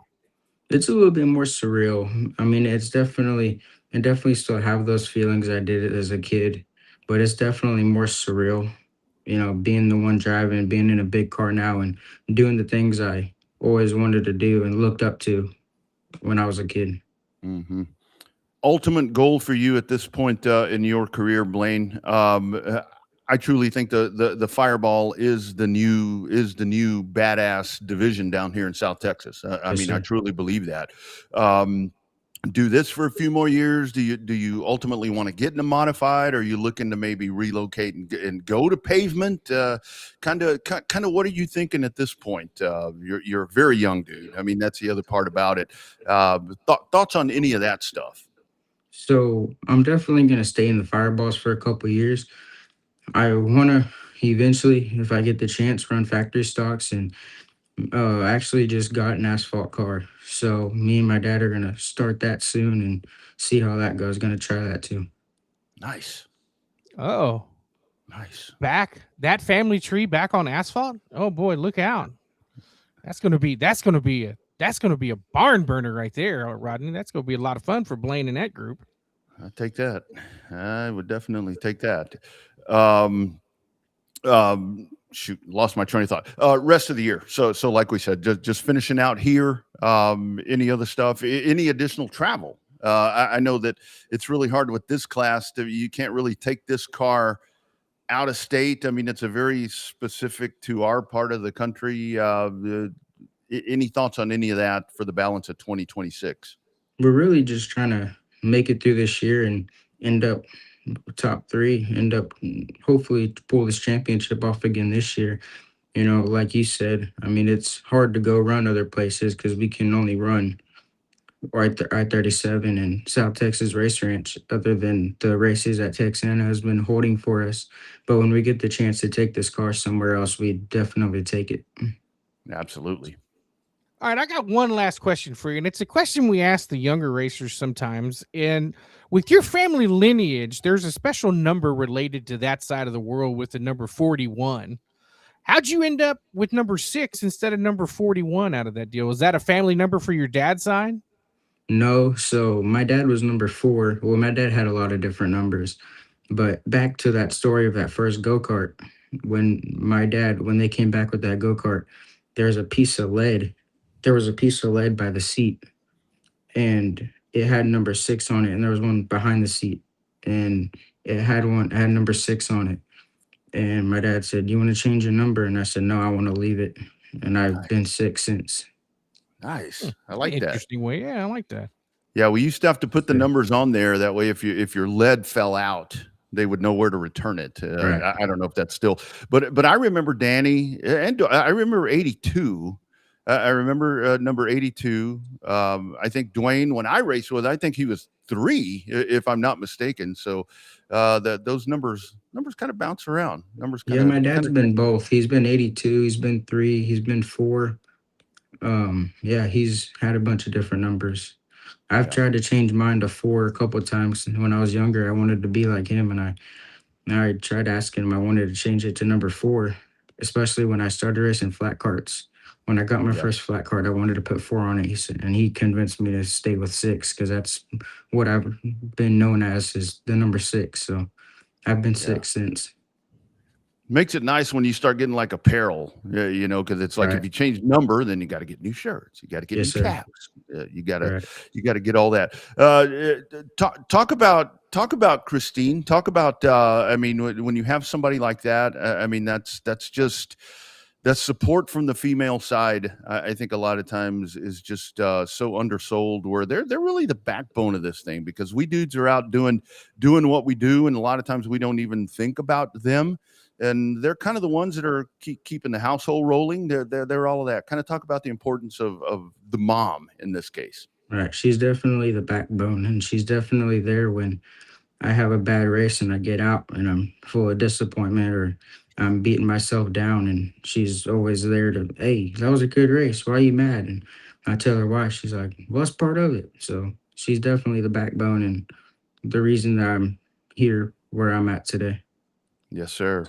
It's a little bit more surreal. I mean, I definitely still have those feelings I did as a kid, but it's definitely more surreal, being the one driving, being in a big car now and doing the things I always wanted to do and looked up to when I was a kid. Mm-hmm. Ultimate goal for you at this point in your career, Blaine? I truly think the Fireball is the new badass division down here in South Texas. I Yes, mean, sir. I truly believe that. Do this for a few more years? Do you ultimately want to get into modified? Or are you looking to maybe relocate and go to pavement? Kind of, what are you thinking at this point? You're a very young dude. I mean, that's the other part about it. Thoughts on any of that stuff? So I'm definitely going to stay in the Fireballs for a couple of years. I want to eventually, if I get the chance, run factory stocks and Actually just got an asphalt car. So me and my dad are gonna start that soon and see how that goes. Gonna try that too. Nice. Oh, Nice. back that family tree back on asphalt. Oh boy, look out! That's gonna be a barn burner right there, Rodney. That's gonna be a lot of fun for Blaine and that group. I take that. I would definitely take that. Um, Shoot, lost my train of thought. Rest of the year. So like we said, just finishing out here. Any other stuff? Any additional travel? I know that it's really hard with this class. You can't really take this car out of state. I mean, it's a very specific to our part of the country. Any thoughts on any of that for the balance of 2026? We're really just trying to make it through this year and end up top three, end up hopefully to pull this championship off again this year. You know, like you said, I mean, it's hard to go run other places because we can only run I-37 and South Texas Race Ranch, other than the races that Texana has been holding for us. But when we get the chance to take this car somewhere else, we definitely take it. Absolutely. All right, I got one last question for you, and it's a question we ask the younger racers sometimes. And with your family lineage, there's a special number related to that side of the world with the number 41. How'd you end up with number 6 instead of number 41 out of that deal? Was that a family number for your dad's side? No, so my dad was number 4. Well, my dad had a lot of different numbers, but back to that story of that first go kart, when they came back with that go kart, there's a piece of lead. There was a piece of lead by the seat, and it had number 6 on it, and there was one behind the seat, and it had number 6 on it. And my dad said, "You want to change your number?" And I said, "No, I want to leave it." And I've been 6 since. Nice. I like that. Interesting way. Yeah, I like that. Yeah, we used to have to put the Yeah. numbers on there. That way, if your lead fell out, they would know where to return it. Right. I don't know if that's still, but I remember Danny, and I remember 82. I remember number 82. I think Dwayne, when I raced with, I think he was 3, if I'm not mistaken. So those numbers kind of bounce around. Numbers kind Yeah, of my dad's been both. He's been 82, he's been 3, he's been 4. Yeah, he's had a bunch of different numbers. I've Yeah. tried to change mine to 4 a couple of times. When I was younger, I wanted to be like him, and I tried asking him. I wanted to change it to number 4, especially when I started racing flat carts. When I got my Yeah. first flat cart, I wanted to put 4 on it. He said, and he convinced me to stay with 6 because that's what I've been known as, is the number 6. So I've been Yeah. 6 since. Makes it nice when you start getting like apparel, because it's like if Right. you change number, then you got to get new shirts, you got to get Yes, new sir. caps, you got to Right. get all that. Talk about Christine. Talk about I mean, when you have somebody like that, I mean that's just that support from the female side. I think a lot of times is just so undersold. Where they're really the backbone of this thing, because we dudes are out doing what we do, and a lot of times we don't even think about them. And they're kind of the ones that are keeping the household rolling. They're all of that. Kind of talk about the importance of the mom in this case. Right. She's definitely the backbone, and she's definitely there when I have a bad race and I get out and I'm full of disappointment or I'm beating myself down. And she's always there to, "Hey, that was a good race. Why are you mad?" And I tell her why. She's like, "Well, that's part of it." So she's definitely the backbone and the reason that I'm here where I'm at today. Yes, sir.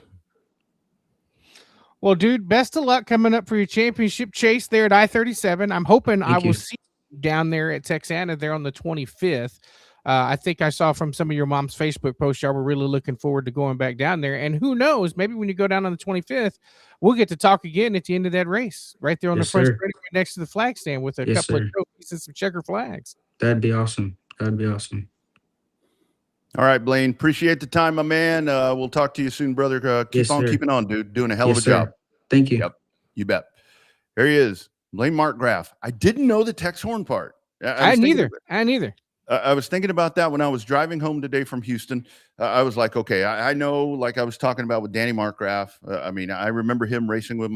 Well, dude, best of luck coming up for your championship chase there at I-37. I'm hoping I Thank will you. see you down there at Texana there on the 25th. I think I saw from some of your mom's Facebook posts, y'all were really looking forward to going back down there. And who knows, maybe when you go down on the 25th, we'll get to talk again at the end of that race, right there on Yes, the front sir. spread right next to the flag stand with a Yes, couple of sir. trophies and some checker flags. That'd be awesome. That'd be awesome. All right, Blaine. Appreciate the time, my man. We'll talk to you soon, brother. Keep Yes, on sir. keeping on, dude. Doing a hell of Yes, a job. sir. Thank you. Yep, you bet. There he is, Blaine Markgraf. I didn't know the Tex Horn part. I neither. I was thinking about that when I was driving home today from Houston. I was like, okay, I know, like I was talking about with Danny Markgraf. I mean, I remember him racing with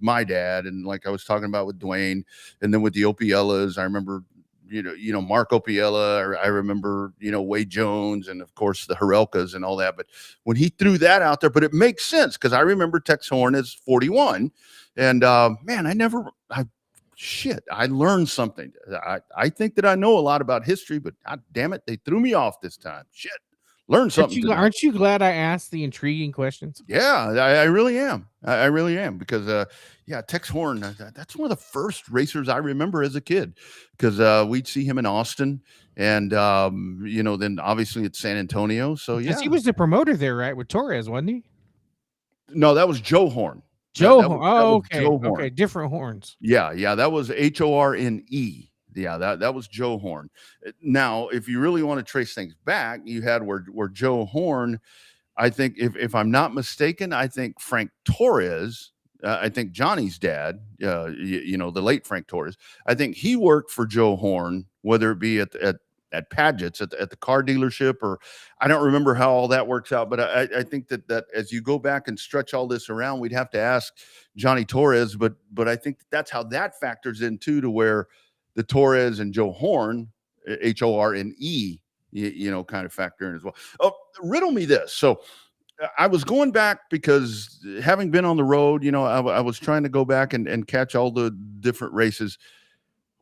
my dad, and like I was talking about with Dwayne, and then with the Opiellas. I remember Mark Opiella, I remember, Wade Jones, and of course the Harelkas and all that. But when he threw that out there, but it makes sense because I remember Tex Horn is 41, and man, I learned something. I think that I know a lot about history, but God damn it, they threw me off this time. Shit, learned something. Aren't you glad I asked the intriguing questions? Yeah, I really am. I really am because, Tex Horn, that's one of the first racers I remember as a kid because we'd see him in Austin and, then obviously at San Antonio. So, yeah. He was the promoter there, right? With Torres, wasn't he? No, that was Joe Horn. Okay. Joe Horn. Okay, different horns. Yeah, that was Horne. Yeah, that was Joe Horn. Now, if you really want to trace things back, you had where Joe Horn, I think, if I'm not mistaken, I think Frank Torres, I think Johnny's dad, the late Frank Torres, I think he worked for Joe Horn, whether it be at Paget's at the car dealership, or I don't remember how all that works out, but I think that as you go back and stretch all this around, we'd have to ask Johnny Torres, but I think that's how that factors into to where the Torres and Joe Horn, Horne, kind of factor in as well. Oh, riddle me this. So I was going back because having been on the road, I was trying to go back and catch all the different races.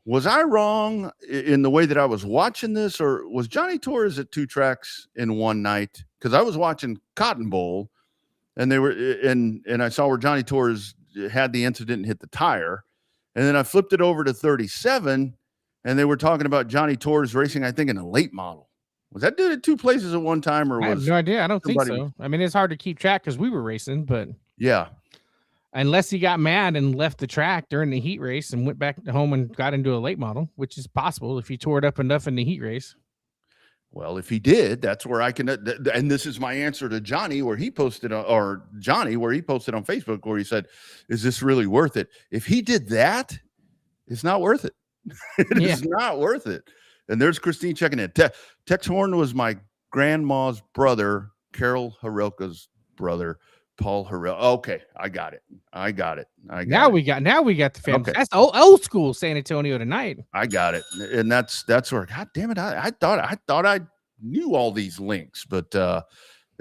Was I wrong in the way that I was watching this, or was Johnny Torres at two tracks in one night? Because I was watching Cotton Bowl, and they were and I saw where Johnny Torres had the incident and hit the tire, and then I flipped it over to 37, and they were talking about Johnny Torres racing, I think, in a late model. Was that dude at two places at one time, or I have no idea. I don't think so. I mean, it's hard to keep track because we were racing, but yeah. Unless he got mad and left the track during the heat race and went back home and got into a late model, which is possible if he tore it up enough in the heat race. Well, if he did, that's where I can, and this is my answer to Johnny, where he posted on Facebook, where he said, "Is this really worth it?" If he did that, it's not worth it. It's not worth it. And there's Christine checking in. Tex Horn was my grandma's brother, Carol Harelka's brother, Paul Harrell. Okay, I got it. Now we got the family. Okay. That's old school San Antonio tonight. I got it, and that's where. God damn it! I thought I knew all these links, but there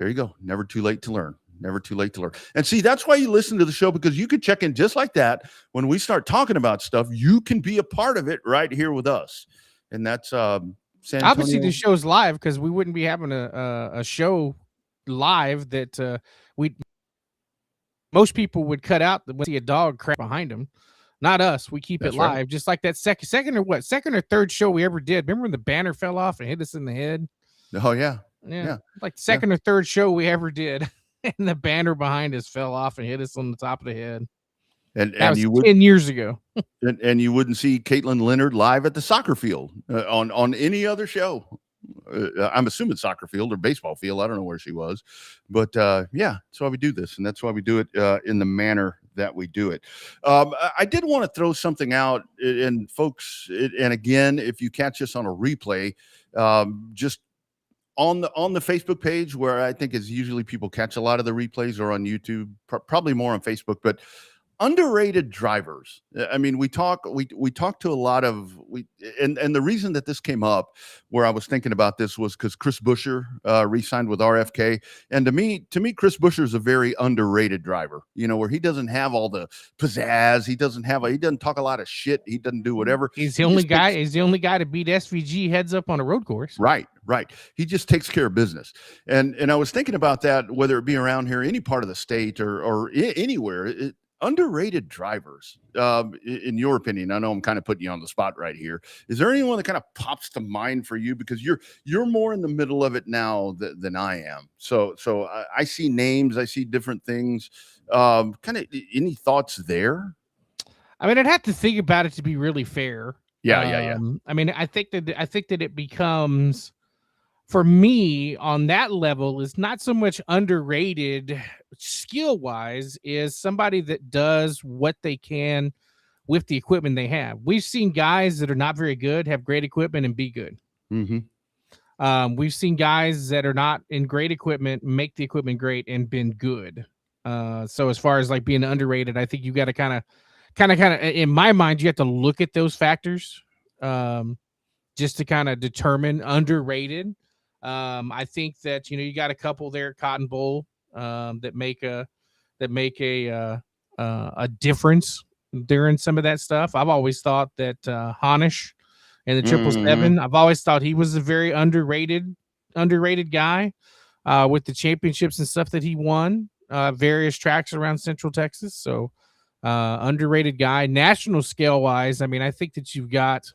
you go. Never too late to learn. Never too late to learn. And see, that's why you listen to the show, because you can check in just like that when we start talking about stuff. You can be a part of it right here with us, and that's San Antonio. Obviously, the show's live because we wouldn't be having a show live that most people would cut out when see a dog crap behind them. Not us. We keep it live, right. Just like that second or third show we ever did. Remember when the banner fell off and hit us in the head? Oh, yeah. Like second or third show we ever did. And the banner behind us fell off and hit us on the top of the head. And that was you 10 years ago. and you wouldn't see Caitlin Leonard live at the soccer field on any other show. I'm assuming soccer field or baseball field. I don't know where she was, but that's why we do this, and that's why we do it in the manner that we do it. I did want to throw something out, and folks, and again, if you catch us on a replay, just on the Facebook page, where I think is usually people catch a lot of the replays, or on YouTube, probably more on Facebook, but underrated drivers. I mean, we talk to a lot of and the reason that this came up, where I was thinking about this, was because Chris Buescher re-signed with RFK, and to me, Chris Buescher is a very underrated driver. Where he doesn't have all the pizzazz, he doesn't talk a lot of shit, he doesn't do whatever. He's the only guy to beat SVG heads up on a road course. Right. He just takes care of business, and I was thinking about that, whether it be around here, any part of the state, or anywhere. Underrated drivers, in your opinion. I know I'm kind of putting you on the spot right here. Is there anyone that kind of pops to mind for you, because you're more in the middle of it now than I am? So I see names, I see different things. Kind of any thoughts there? I mean, I'd have to think about it to be really fair. Yeah. I mean, I think that it becomes, for me, on that level, is not so much underrated skill wise, is somebody that does what they can with the equipment they have. We've seen guys that are not very good have great equipment and be good. Mm-hmm. We've seen guys that are not in great equipment make the equipment great and been good. So as far as like being underrated, I think you got to kind of in my mind, you have to look at those factors. just to kind of determine underrated. I think that you got a couple there at Cotton Bowl that make a difference during some of that stuff. I've always thought that Honish and the 777. I've always thought he was a very underrated guy with the championships and stuff that he won various tracks around Central Texas. So underrated guy. National scale wise, I mean, I think that you've got.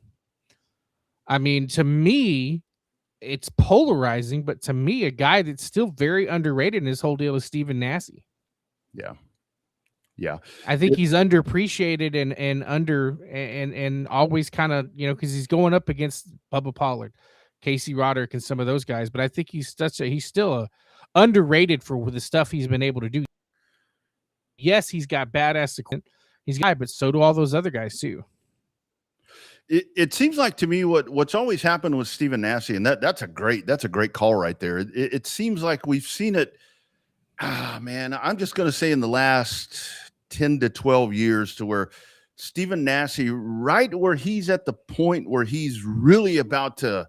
I mean, to me, it's polarizing, but to me, a guy that's still very underrated in this whole deal is Stephen Nasse. Yeah. Yeah. I think he's underappreciated and always kind of, because he's going up against Bubba Pollard, Casey Roderick, and some of those guys. But I think he's still a underrated for the stuff he's been able to do. Yes, he's got badass equipment. He's got, but so do all those other guys too. It seems like to me what's always happened with Stephen Nasse, and that's a great call right there. It seems like we've seen it. Man, I'm just going to say in the last 10 to 12 years, to where Stephen Nasse, right where he's at the point where he's really about to,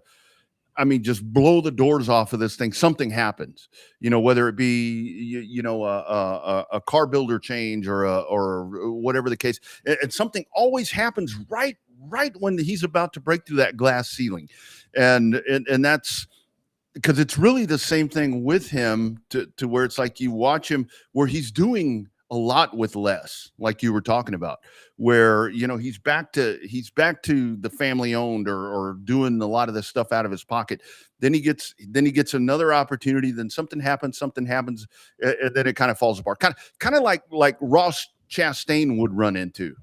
I mean, just blow the doors off of this thing, something happens, whether it be, a car builder change or whatever the case. And something always happens right when he's about to break through that glass ceiling. And that's because it's really the same thing with him to where it's like you watch him where he's doing a lot with less, like you were talking about, where, he's back to the family owned or doing a lot of this stuff out of his pocket. Then he gets another opportunity. Then something happens, and then it kind of falls apart. Kind of like Ross Chastain would run into.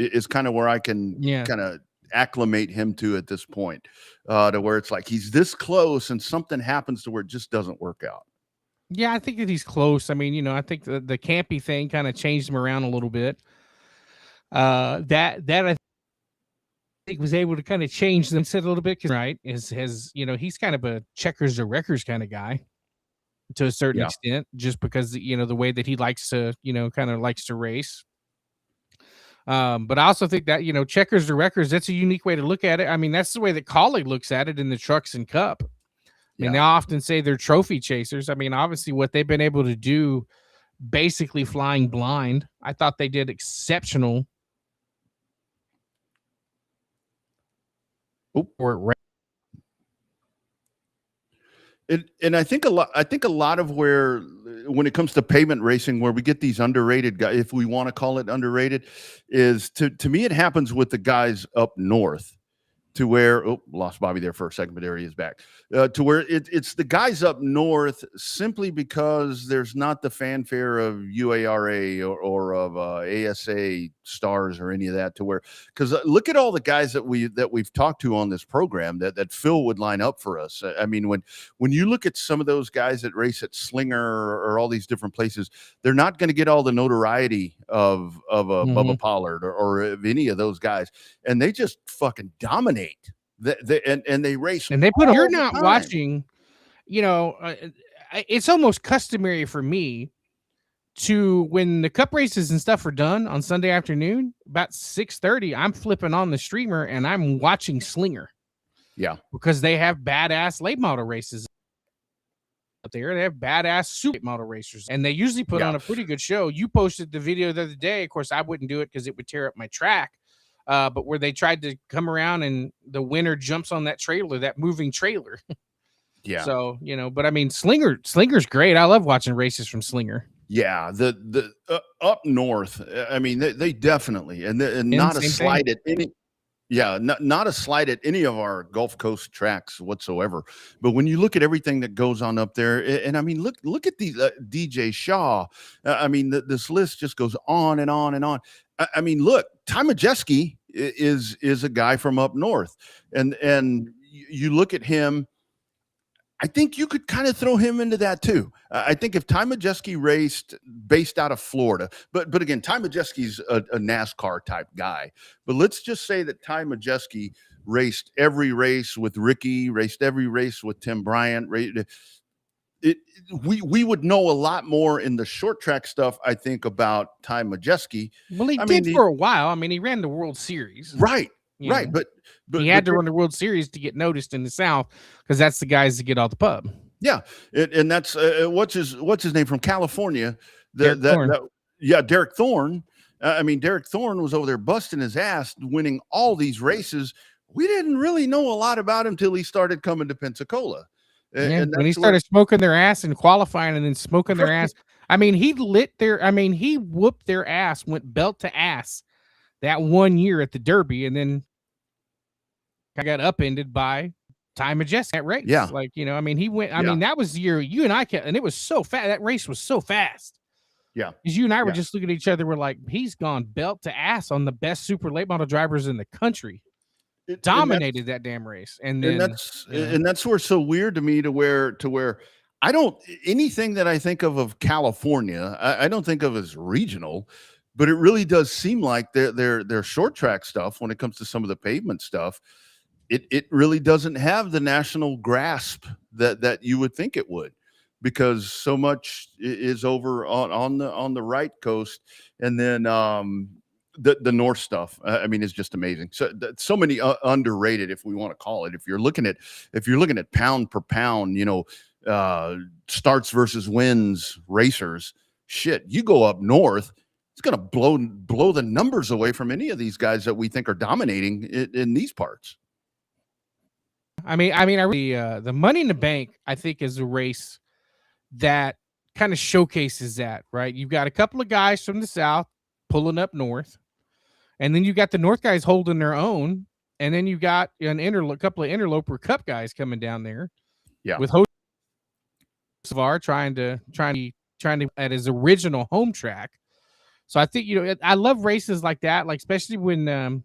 Is kind of where I can kind of acclimate him to at this point, to where it's like he's this close and something happens to where it just doesn't work out. Yeah, I think that he's close. I mean, I think the campy thing kind of changed him around a little bit. That I think was able to kind of change them a little bit, right? He's kind of a checkers or wreckers kind of guy to a certain extent, just because the way that he likes to kind of likes to race. But I also think that, checkers or wreckers, that's a unique way to look at it. I mean, that's the way that Collie looks at it in the trucks and cup. I mean, they often say they're trophy chasers. I mean, obviously what they've been able to do, basically flying blind, I thought they did exceptional. And I think a lot of where, when it comes to pavement racing, where we get these underrated guys, if we want to call it underrated, is to me, it happens with the guys up north, to where, lost Bobby there for a second, but there he is back, to where it's the guys up north simply because there's not the fanfare of UARA or of ASA stars or any of that, to where, because look at all the guys that we've talked to on this program that Phil would line up for us. I mean, when you look at some of those guys that race at Slinger or all these different places, they're not going to get all the notoriety of a Bubba Pollard or of any of those guys, and they just fucking dominate. And they race, and they put. You're not watching. It's almost customary for me to, when the cup races and stuff are done on Sunday afternoon, about 6:30, I'm flipping on the streamer and I'm watching Slinger. Yeah, because they have badass late model races up there. They have badass super model racers, and they usually put on a pretty good show. You posted the video the other day. Of course, I wouldn't do it because it would tear up my track. But where they tried to come around and the winner jumps on that trailer, that moving trailer. Yeah. So, but I mean, Slinger's great. I love watching races from Slinger. Yeah. The up north, I mean, they definitely, and not a slight at any. Yeah, not a slight at any of our Gulf Coast tracks whatsoever. But when you look at everything that goes on up there, and I mean, look at these DJ Shaw. I mean, this list just goes on and on and on. I mean, look, Ty Majeski is a guy from up north, and you look at him. I think you could kind of throw him into that too. I think if Ty Majeski raced based out of Florida, but again, Ty Majeski's a NASCAR type guy. But let's just say that Ty Majeski raced every race with Ricky, raced every race with Tim Bryant. We would know a lot more in the short track stuff, I think, about Ty Majeski. Well, he did for a while. I mean, he ran the World Series. Right. you Right. know. But He had to run the World Series to get noticed in the South because that's the guys that get out the pub. yeah, and that's what's his name from California? Derek Thorne. Yeah, Derek Thorne. I mean, Derek Thorne was over there busting his ass, winning all these races. We didn't really know a lot about him till he started coming to Pensacola. Yeah, And when he that's where started smoking their ass and qualifying and then smoking their Right. ass. He whooped their ass, went belt to ass that 1 year at the Derby, and then I got upended by Ty Majeski at race. Yeah. Like, he went, Yeah. that was the year you and I kept, and it was so fast. That race was so fast. Yeah. Because you and I were Yeah. just looking at each other, we're like, he's gone belt to ass on the best super late model drivers in the country. Dominated that damn race. And that's where it's so weird to me to where I don't anything that I think of California, I don't think of as regional, but it really does seem like their short track stuff when it comes to some of the pavement stuff. It really doesn't have the national grasp that you would think it would, because so much is over on the right coast, and then the north stuff. I mean, is just amazing. So many underrated, if we want to call it. If you're looking at pound per pound, starts versus wins racers. Shit, you go up north, it's gonna blow the numbers away from any of these guys that we think are dominating in these parts. The Money in the Bank, I think, is a race that kind of showcases that, right? You've got a couple of guys from the South pulling up north, and then you got the North guys holding their own, and then you got couple of interloper cup guys coming down there. Yeah. With Savar trying to at his original home track. So I think, I love races like that, like especially when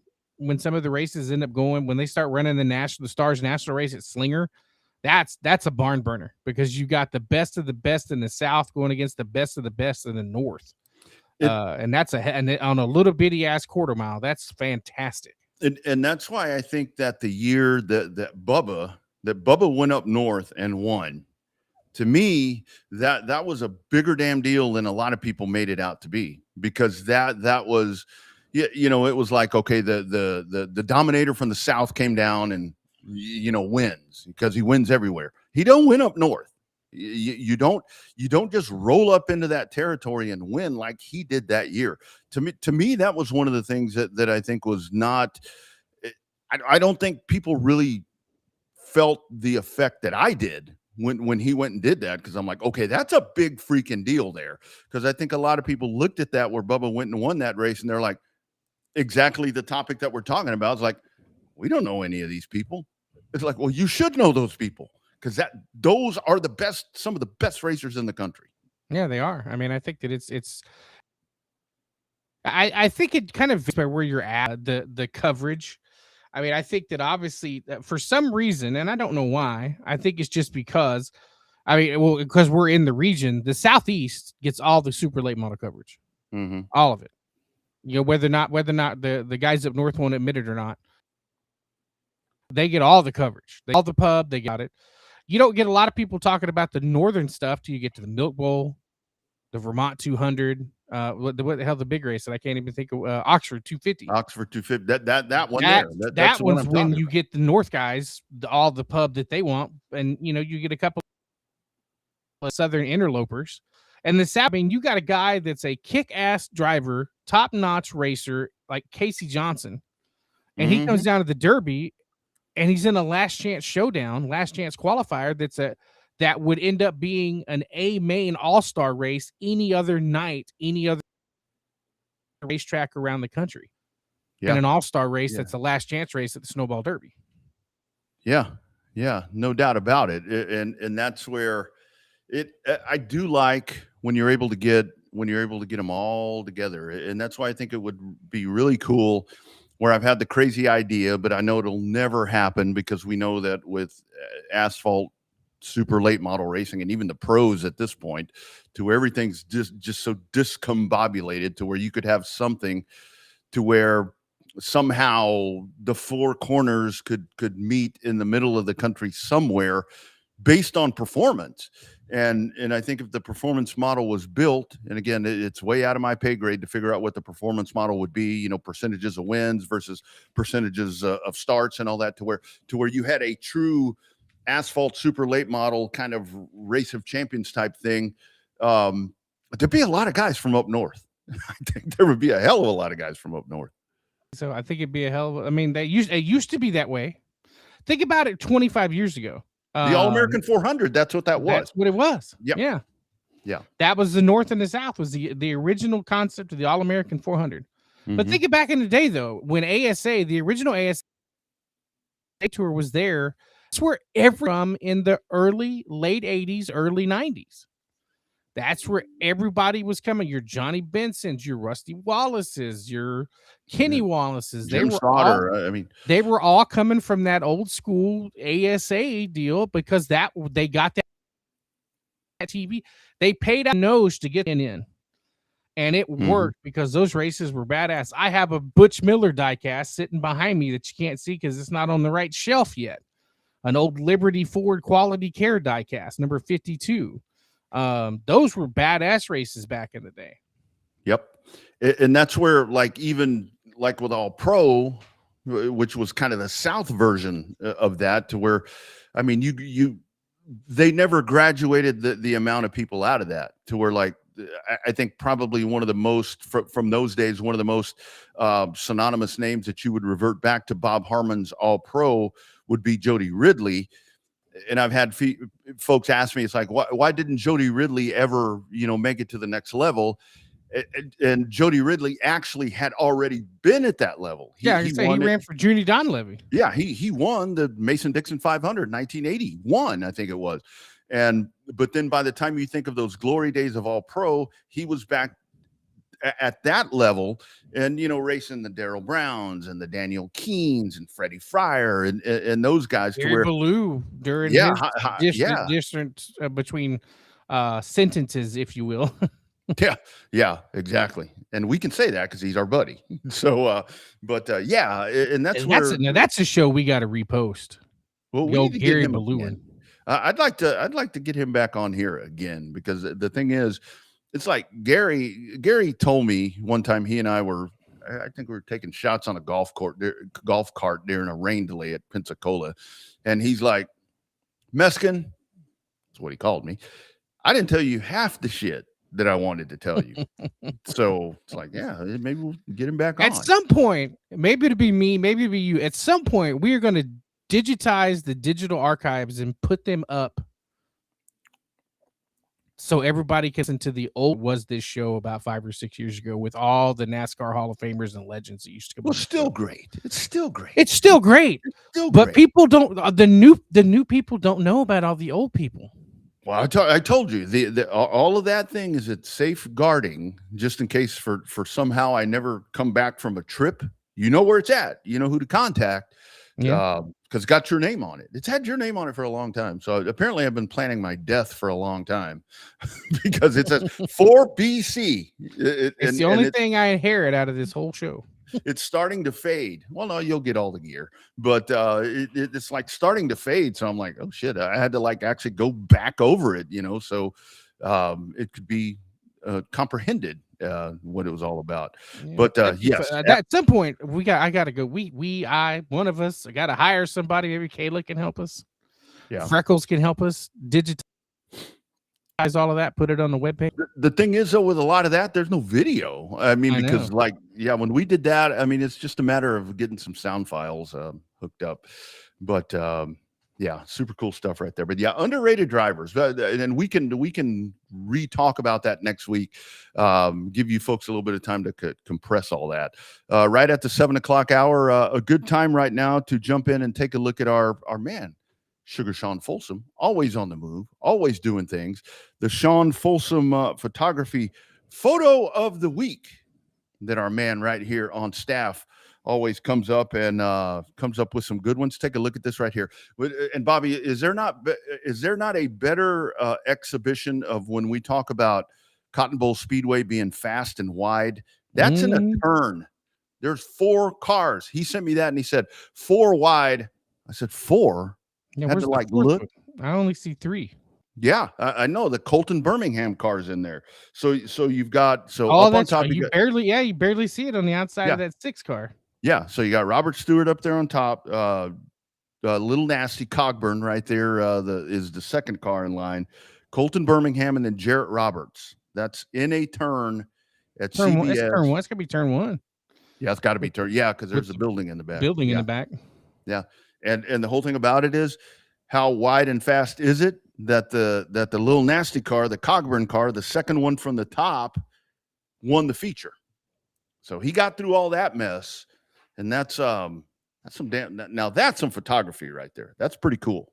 some of the races end up going, when they start running the Stars National race at Slinger, that's a barn burner, because you got the best of the best in the South going against the best of the best in the North. And that's on a little bitty ass quarter mile. That's fantastic. And that's why I think that the year that Bubba went up north and won, to me, that was a bigger damn deal than a lot of people made it out to be, because that was, it was like, okay, the dominator from the South came down and wins, because he wins everywhere. He don't win up north. You don't just roll up into that territory and win like he did that year. To me, that was one of the things that I think was not. I don't think people really felt the effect that I did when he went and did that, because I'm like, okay, that's a big freaking deal there. Because I think a lot of people looked at that where Bubba went and won that race, and they're like, exactly the topic that we're talking about. It's like, we don't know any of these people. It's like, well, you should know those people, because those are some of the best racers in the country. Yeah, they are. I mean, I think that I think it kind of varies by where you're at, the coverage. I mean, I think that obviously for some reason, and I don't know why, I think it's just because, because we're in the region, the Southeast gets all the super late model coverage, all of it. Whether or not the guys up north won't admit it or not, they get all the coverage. All the pub, they got it. You don't get a lot of people talking about the northern stuff till you get to the Milk Bowl, the Vermont 200, what the hell, the big race that I can't even think of, Oxford 250. Oxford 250. That one that that's one's when you get the North guys, all the pub that they want, and you get a couple of Southern interlopers. And the South, you got a guy that's a kick-ass driver, top-notch racer like Casey Johnson, and he comes down to the Derby, and he's in a last chance showdown, last chance qualifier. That would end up being an A main all-star race any other night, any other racetrack around the country. Yeah. And an all-star race that's a last chance race at the Snowball Derby. Yeah, no doubt about it. And that's where I do like when you're able to get them all together. And that's why I think it would be really cool, where I've had the crazy idea, but I know it'll never happen, because we know that with asphalt super late model racing, and even the pros at this point, to where everything's just so discombobulated, to where you could have something to where somehow the four corners could meet in the middle of the country somewhere based on performance. And I think if the performance model was built, and again, it's way out of my pay grade to figure out what the performance model would be, percentages of wins versus percentages of starts and all that, to where you had a true asphalt super late model kind of race of champions type thing. There'd be a lot of guys from up north. I think there would be a hell of a lot of guys from up north. So I think it'd be a hell of, I mean, it used to be that way. Think about it 25 years ago. The All-American 400, that's what that was. That's what it was. Yep. Yeah. Yeah. That was the North and the South, was the original concept of the All-American 400. But think it back in the day, though, when the original ASA tour was there, that's where from in the late 80s, early 90s. That's where everybody was coming. Your Johnny Bensons, your Rusty Wallaces, your Kenny Wallaces. Jim Slaughter. They were all coming from that old school ASA deal, because they got that TV. They paid a nose to get in. And it worked because those races were badass. I have a Butch Miller diecast sitting behind me that you can't see because it's not on the right shelf yet. An old Liberty Ford Quality Care diecast, number 52. Those were badass races back in the day. Yep. And that's where, even with All Pro, which was kind of the South version of that, to where, they never graduated the amount of people out of that, to where, I think probably one of the most from those days, one of the most synonymous names that you would revert back to Bob Harmon's All Pro would be Jody Ridley. And I've had folks ask me, it's like, why didn't Jody Ridley ever, make it to the next level? And Jody Ridley actually had already been at that level. He ran for Junie Donlevy. Yeah, he won the Mason-Dixon 500 in 1981, I think it was. But then by the time you think of those glory days of All Pro, he was back at that level, and racing the Darrell Browns and the Daniel Keens and Freddie Fryer and those guys. Gary Ballou during his distance between sentences, if you will. Yeah, exactly. And we can say that because he's our buddy. So, and that's a show we got to repost. Well, we need to Gary Ballou. I'd like to get him back on here again, because the thing is, it's like Gary told me one time, he and I think we were taking shots on a golf cart during a rain delay at Pensacola. And he's like, Meskin, that's what he called me, I didn't tell you half the shit that I wanted to tell you. So it's like, yeah, maybe we'll get him back on. At some point, maybe it'll be me, maybe it'll be you. At some point, we are going to digitize the digital archives and put them up so everybody can listen to the old Was This show about 5 or 6 years ago with all the NASCAR Hall of Famers and legends that used to come. Well, still great. It's still great. It's still great. But people don't. The new people don't know about all the old people. Well, I told you all of that thing is it's safeguarding, just in case for somehow I never come back from a trip. You know where it's at. You know who to contact. Yeah. Because it's got your name on it. It's had your name on it for a long time. So apparently I've been planning my death for a long time because it says 4 BC. It's the only thing I inherit out of this whole show. It's starting to fade. Well, no, you'll get all the gear, but it's like starting to fade. So I'm like, oh shit, I had to actually go back over it, so it could be comprehended what it was all about. Yeah. But yes, at some point I gotta go. One of us, I gotta hire somebody. Maybe Kayla can help us. Yeah, Freckles can help us digitize all of that, put it on the webpage. The thing is, though, with a lot of that, there's no video. Because when we did that, it's just a matter of getting some sound files hooked up. But super cool stuff right there. But yeah, underrated drivers, and we can re-talk about that next week. Give you folks a little bit of time to compress all that. Right at the 7:00 hour, a good time right now to jump in and take a look at our man, Sugar Sean Folsom, always on the move, always doing things. The Sean Folsom photography photo of the week that our man right here on staff always comes up with some good ones. Take a look at this right here. And Bobby, is there not a better exhibition of when we talk about Cotton Bowl Speedway being fast and wide? That's in a turn. There's 4 cars. He sent me that and he said 4 wide. I said 4. Yeah, had to look. I only see 3. Yeah, I know the Colton Birmingham car's in there. So you've got Oh, up on that's top you you barely see it on the outside yeah of that 6 car. yeah. So you got Robert Stewart up there on top. Little Nasty Cogburn right there. Is the second car in line. Colton Birmingham and then Jarrett Roberts. That's in a turn at Turn 1, it's turn CBS. 1, it's gonna be turn 1 Yeah, it's got to be turn. Yeah, because with there's a building in the back. building in Yeah, the back. yeah. And the whole thing about it is, how wide and fast is it that the Little Nasty car, the Cogburn car, the second one from the top, won the feature. So he got through all that mess, and that's some now that's some photography right there. That's pretty cool.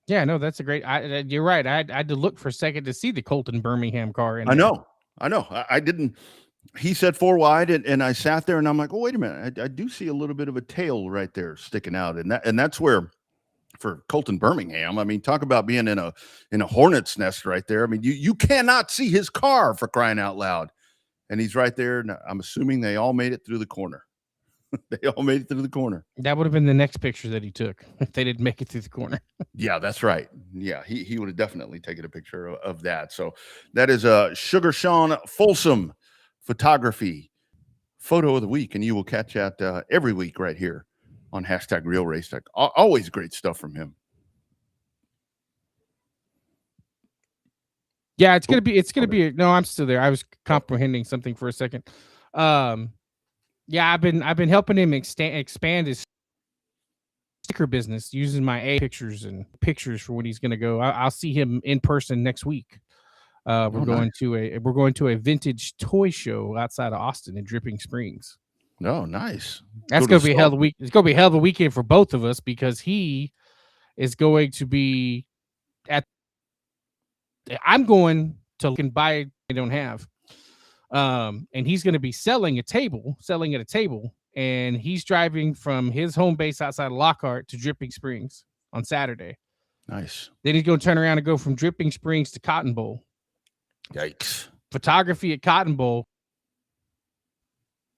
Yeah, no, that's a great. You're right. I had to look for a second to see the Colton Birmingham car in I there. know. I didn't. He said 4 wide, and I sat there and I'm like, oh, wait a minute. I do see a little bit of a tail right there sticking out, and that's where, for Colton Birmingham, I mean, talk about being in a hornet's nest right there. I mean, you cannot see his car, for crying out loud, and he's right there. And I'm assuming they all made it through the corner. They all made it through the corner. That would have been the next picture that he took if they didn't make it through the corner. Yeah, that's right. Yeah, he would have definitely taken a picture of that. So that is a Sugar Sean Folsom photography photo of the week, and you will catch that every week right here on #RealRaceTech. Always great stuff from him. Yeah, it's gonna be. No, I'm still there. I was comprehending something for a second. Yeah, I've been helping him expand his sticker business using my pictures for when he's gonna go. I'll see him in person next week. We're going to a vintage toy show outside of Austin in Dripping Springs. Oh, nice. That's gonna be a hell of a week. It's gonna be a hell of a weekend for both of us because he is going to be at. I'm going to buy. I don't have. And he's going to be selling at a table, and he's driving from his home base outside of Lockhart to Dripping Springs on Saturday. Nice. Then he's going to turn around and go from Dripping Springs to Cotton Bowl. Yikes. Photography at Cotton Bowl.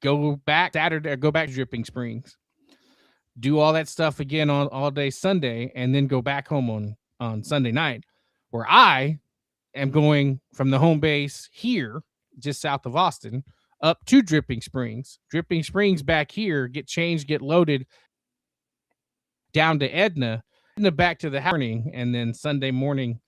Go back Saturday, go back to Dripping Springs. Do all that stuff again on all day Sunday, and then go back home on Sunday night, where I am going from the home base here, just south of Austin, up to Dripping Springs. Dripping Springs back here, get changed, get loaded, down to Edna back to the morning, and then Sunday morning,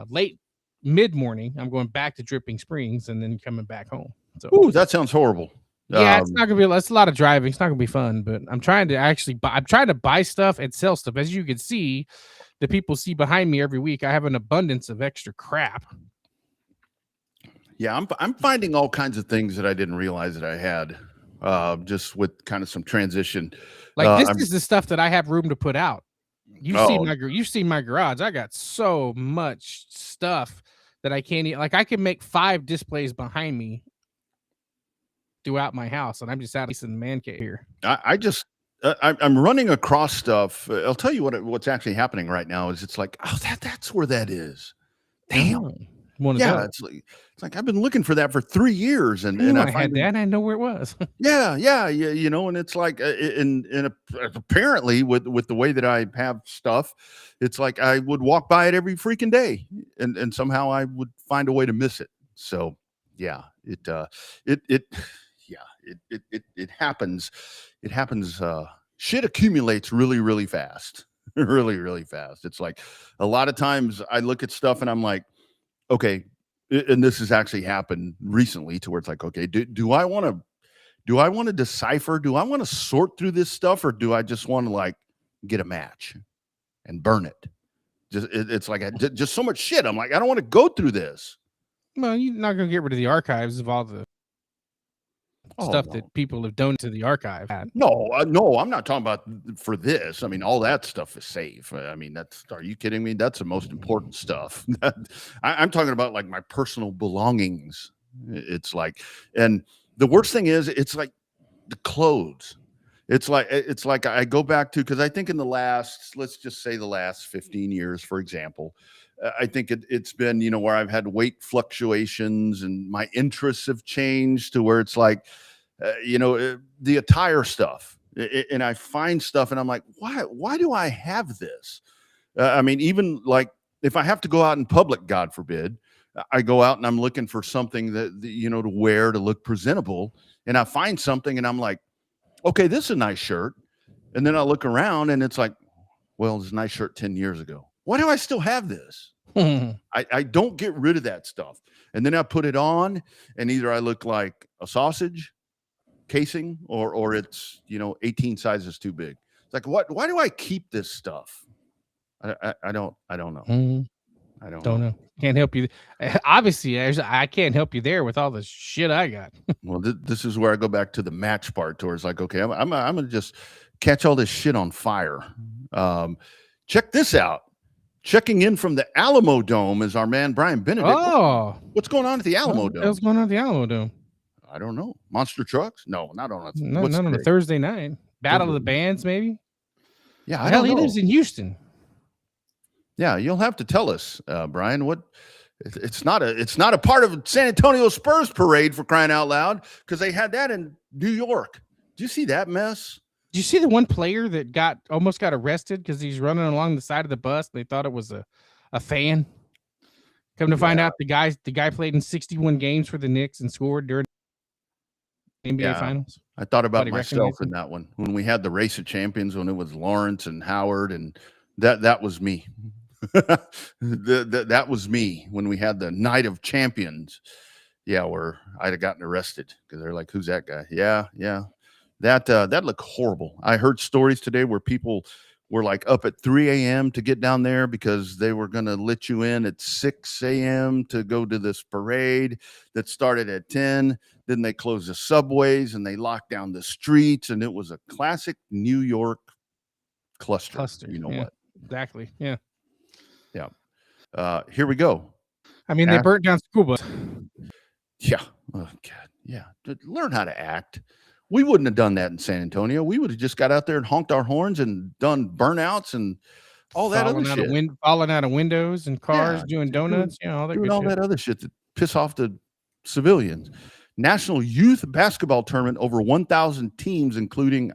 late mid-morning, I'm going back to Dripping Springs and then coming back home. So, ooh, that sounds horrible. Yeah, it's not gonna be. It's a lot of driving. It's not gonna be fun. But I'm trying to buy stuff and sell stuff. As you can see, the people see behind me every week. I have an abundance of extra crap. Yeah, I'm finding all kinds of things that I didn't realize that I had, just with kind of some transition. Like this is the stuff that I have room to put out. You've seen my garage. I got so much stuff that I can't. Like I can make 5 displays behind me throughout my house, and I'm just out in the man cave here. I'm running across stuff. I'll tell you what's actually happening right now is it's like, oh, that's where that is. Damn. It's like I've been looking for that for 3 years, and I had that. And I know where it was. yeah, and it's like, apparently with the way that I have stuff, it's like I would walk by it every freaking day, and somehow I would find a way to miss it. So yeah, it happens. It happens. Shit accumulates really, really fast. Really, really fast. It's like a lot of times I look at stuff and I'm like, okay, and this has actually happened recently to where it's like, okay, do I want to decipher? Do I want to sort through this stuff, or do I just want to like get a match and burn it? It's like just so much shit. I'm like, I don't want to go through this. Well, you're not going to get rid of the archives of all the stuff that people have donated to the archive. No, I'm not talking about for this. I mean, all that stuff is safe. I mean, are you kidding me? That's the most important stuff. I'm talking about like my personal belongings. It's like, and the worst thing is, it's like the clothes. It's like I go back to, because I think in let's just say the last 15 years, for example, I think it's been, where I've had weight fluctuations and my interests have changed to where it's like, the attire stuff, and I find stuff and I'm like, why do I have this? I mean, even like if I have to go out in public, God forbid, I go out and I'm looking for something that to wear to look presentable, and I find something and I'm like, okay, this is a nice shirt. And then I look around and it's like, well, it's a nice shirt 10 years ago. Why do I still have this? I don't get rid of that stuff. And then I put it on and either I look like a sausage casing or it's, 18 sizes too big. It's like, why do I keep this stuff? I don't know. I don't know. Can't help you. Obviously, I can't help you there with all the shit I got. Well, this is where I go back to the match part towards like, okay, I'm going to just catch all this shit on fire. Check this out. Checking in from the Alamo Dome is our man, Brian Benedict. Oh, what's going on at the Alamo Dome? What's going on at the Alamo Dome? I don't know. Monster trucks? No, not on a not on a Thursday night. Battle of the Bands, maybe. Yeah, Hell, he lives in Houston. Yeah, you'll have to tell us, Brian. What? It's not a part of San Antonio Spurs parade, for crying out loud, because they had that in New York. Did you see that mess? Did you see the one player that almost got arrested because he's running along the side of the bus? And they thought it was a fan. Come to find out, the guy played in 61 games for the Knicks and scored during the NBA Finals. I thought about myself in that one when we had the Race of Champions, when it was Lawrence and Howard, and that was me. That was me when we had the Night of Champions. Yeah, where I'd have gotten arrested because they're like, "Who's that guy?" Yeah. That looked horrible. I heard stories today where people were like up at 3 a.m. to get down there because they were going to let you in at 6 a.m. to go to this parade that started at 10. Then they closed the subways and they locked down the streets, and it was a classic New York cluster. You know what? Exactly. Yeah. Here we go. I mean, they burnt down school bus. Yeah. Oh, God. Yeah. Learn how to act. We wouldn't have done that in San Antonio. We would have just got out there and honked our horns and done burnouts and all that other shit. Falling out of windows and cars, doing donuts, all that doing all that other shit that piss off the civilians. National Youth Basketball Tournament, over 1,000 teams, including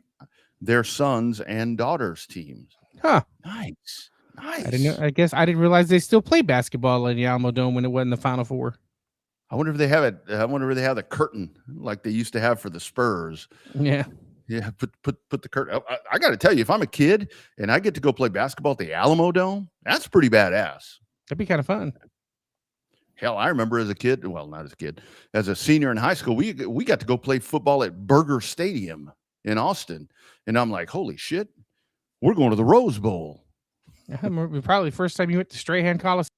their sons and daughters' teams. Huh. Nice. I guess I didn't realize they still play basketball in the Alamo Dome when it wasn't the Final Four. I wonder if they have it. I wonder if they have the curtain like they used to have for the Spurs. Yeah. Put the curtain. I got to tell you, if I'm a kid and I get to go play basketball at the Alamo Dome, that's pretty badass. That'd be kind of fun. Hell, I remember as a kid. Well, not as a kid, as a senior in high school, we got to go play football at Burger Stadium in Austin, and I'm like, holy shit, we're going to the Rose Bowl. I remember probably the first time you went to Strahan Coliseum,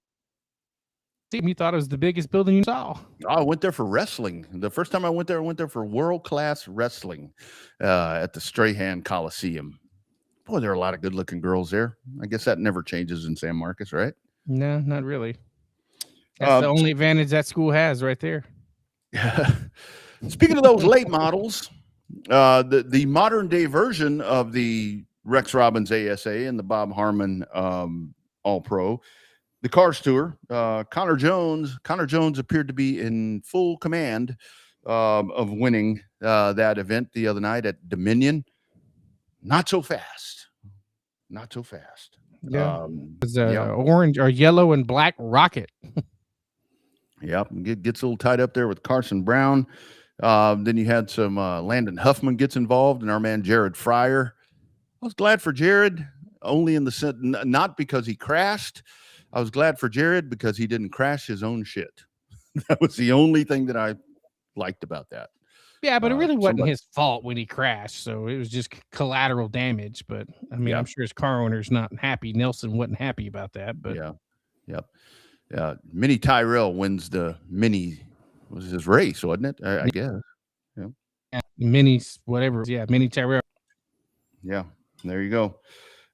you thought it was the biggest building you saw. I went there for wrestling. The first time I went there for world-class wrestling at the Strahan Coliseum. Boy, there are a lot of good-looking girls there. I guess that never changes in San Marcos, right? No, not really. That's the only advantage that school has right there. Speaking of those late models, the modern-day version of the Rex Robbins ASA and the Bob Harmon All-Pro, the Cars Tour, Connor Jones appeared to be in full command of winning that event the other night at Dominion. Not so fast. Yeah. It's orange or yellow and black rocket. Yep. Gets a little tied up there with Carson Brown. Then you had some Landon Huffman gets involved, and our man Jared Fryer. I was glad for Jared, only in the sense, not because he crashed. I was glad for Jared because he didn't crash his own shit. That was the only thing that I liked about that. Yeah, but it really wasn't his fault when he crashed, so it was just collateral damage. But I mean, I'm sure his car owner's not happy. Nelson wasn't happy about that. But Mini Tyrell wins the mini. Was his race, wasn't it? I guess. Yeah. Mini whatever. Yeah, Mini Tyrell. Yeah, there you go.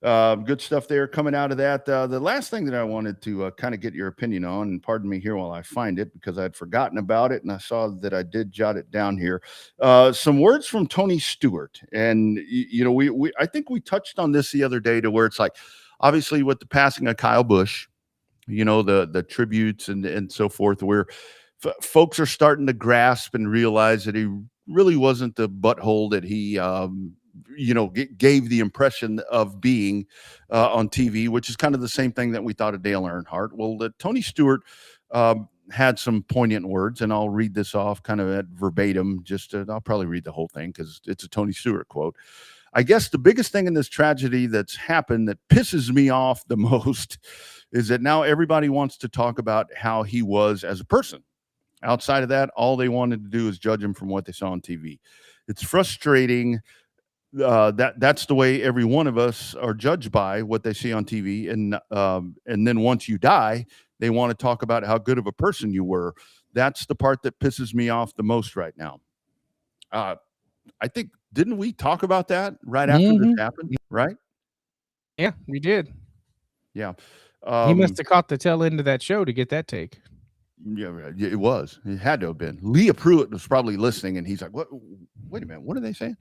Good stuff there coming out of that. The last thing that I wanted to kind of get your opinion on, and pardon me here while I find it because I'd forgotten about it and I saw that I did jot it down here. Some words from Tony Stewart, and we I think we touched on this the other day to where it's like, obviously with the passing of Kyle Busch, the tributes and so forth, where folks are starting to grasp and realize that he really wasn't the butthole that he gave the impression of being on TV, which is kind of the same thing that we thought of Dale Earnhardt. Well, Tony Stewart had some poignant words, and I'll read this off kind of at verbatim. I'll probably read the whole thing because it's a Tony Stewart quote. I guess the biggest thing in this tragedy that's happened that pisses me off the most is that now everybody wants to talk about how he was as a person. Outside of that, all they wanted to do is judge him from what they saw on TV. It's frustrating that's the way every one of us are judged by what they see on TV. And then once you die, they want to talk about how good of a person you were. That's the part that pisses me off the most right now. I think, didn't we talk about that right after this happened? Right? Yeah, we did. Yeah. He must have caught the tail end of that show to get that take. Yeah, it was. It had to have been. Leah Pruitt was probably listening, and he's like, "What? Wait a minute. What are they saying?"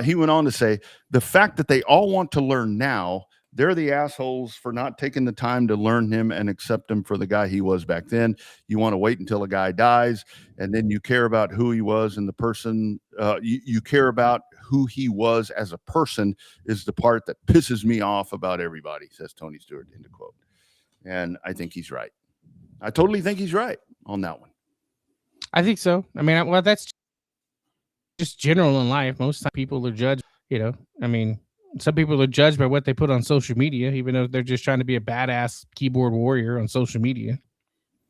He went on to say, "The fact that they all want to learn now, they're the assholes for not taking the time to learn him and accept him for the guy he was back then. You want to wait until a guy dies, and then you care about who he was and the person. You care about who he was as a person is the part that pisses me off about everybody," says Tony Stewart, end of quote. And I think he's right. I totally think he's right on that one. I think so. I mean, well, that's just general in life. Most people are judged, I mean, some people are judged by what they put on social media, even though they're just trying to be a badass keyboard warrior on social media.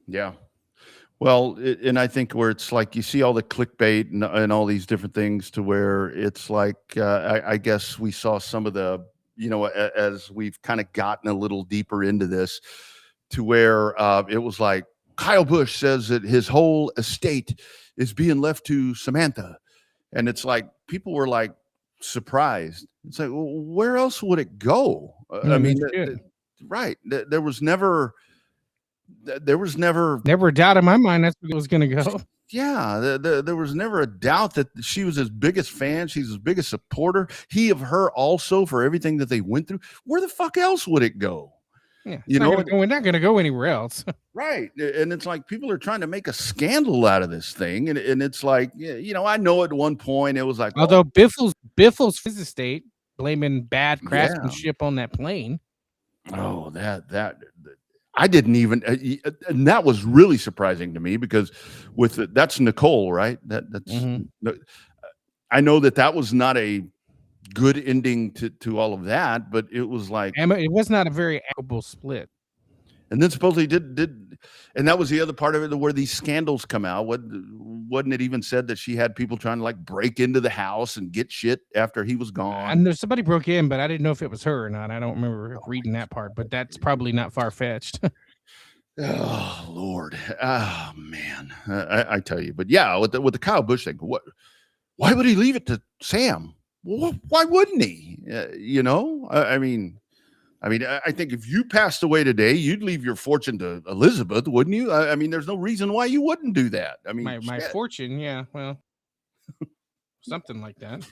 Yeah. Well, and I think where it's like you see all the clickbait and all these different things to where it's like, I guess we saw some of the, as we've kind of gotten a little deeper into this, to where it was like Kyle Busch says that his whole estate is being left to Samantha. And it's like people were like surprised. It's like, well, where else would it go? I mean, right. There was never a doubt in my mind that's where it was going to go. Yeah, there was never a doubt that she was his biggest fan. She's his biggest supporter. He of her also for everything that they went through. Where the fuck else would it go? Yeah, we're not going to go anywhere else. Right. And it's like people are trying to make a scandal out of this thing. And it's like, I know at one point it was like, although Biffle's his estate blaming bad craftsmanship on that plane. Oh, that I didn't even, and that was really surprising to me because that's Nicole, right? That's I know that was not a good ending to all of that, but it was like it was not a very equitable split. And then supposedly did, and that was the other part of it where these scandals come out. Wasn't it even said that she had people trying to like break into the house and get shit after he was gone? I know somebody broke in, but I didn't know if it was her or not. I don't remember reading that part, but that's probably not far fetched. Oh Lord, oh man, I tell you. But yeah, with the Kyle Busch thing, why would he leave it to Sam? Well, why wouldn't he? I think if you passed away today, you'd leave your fortune to Elizabeth, wouldn't you? I mean, there's no reason why you wouldn't do that. I mean, my fortune, yeah, well, something like that.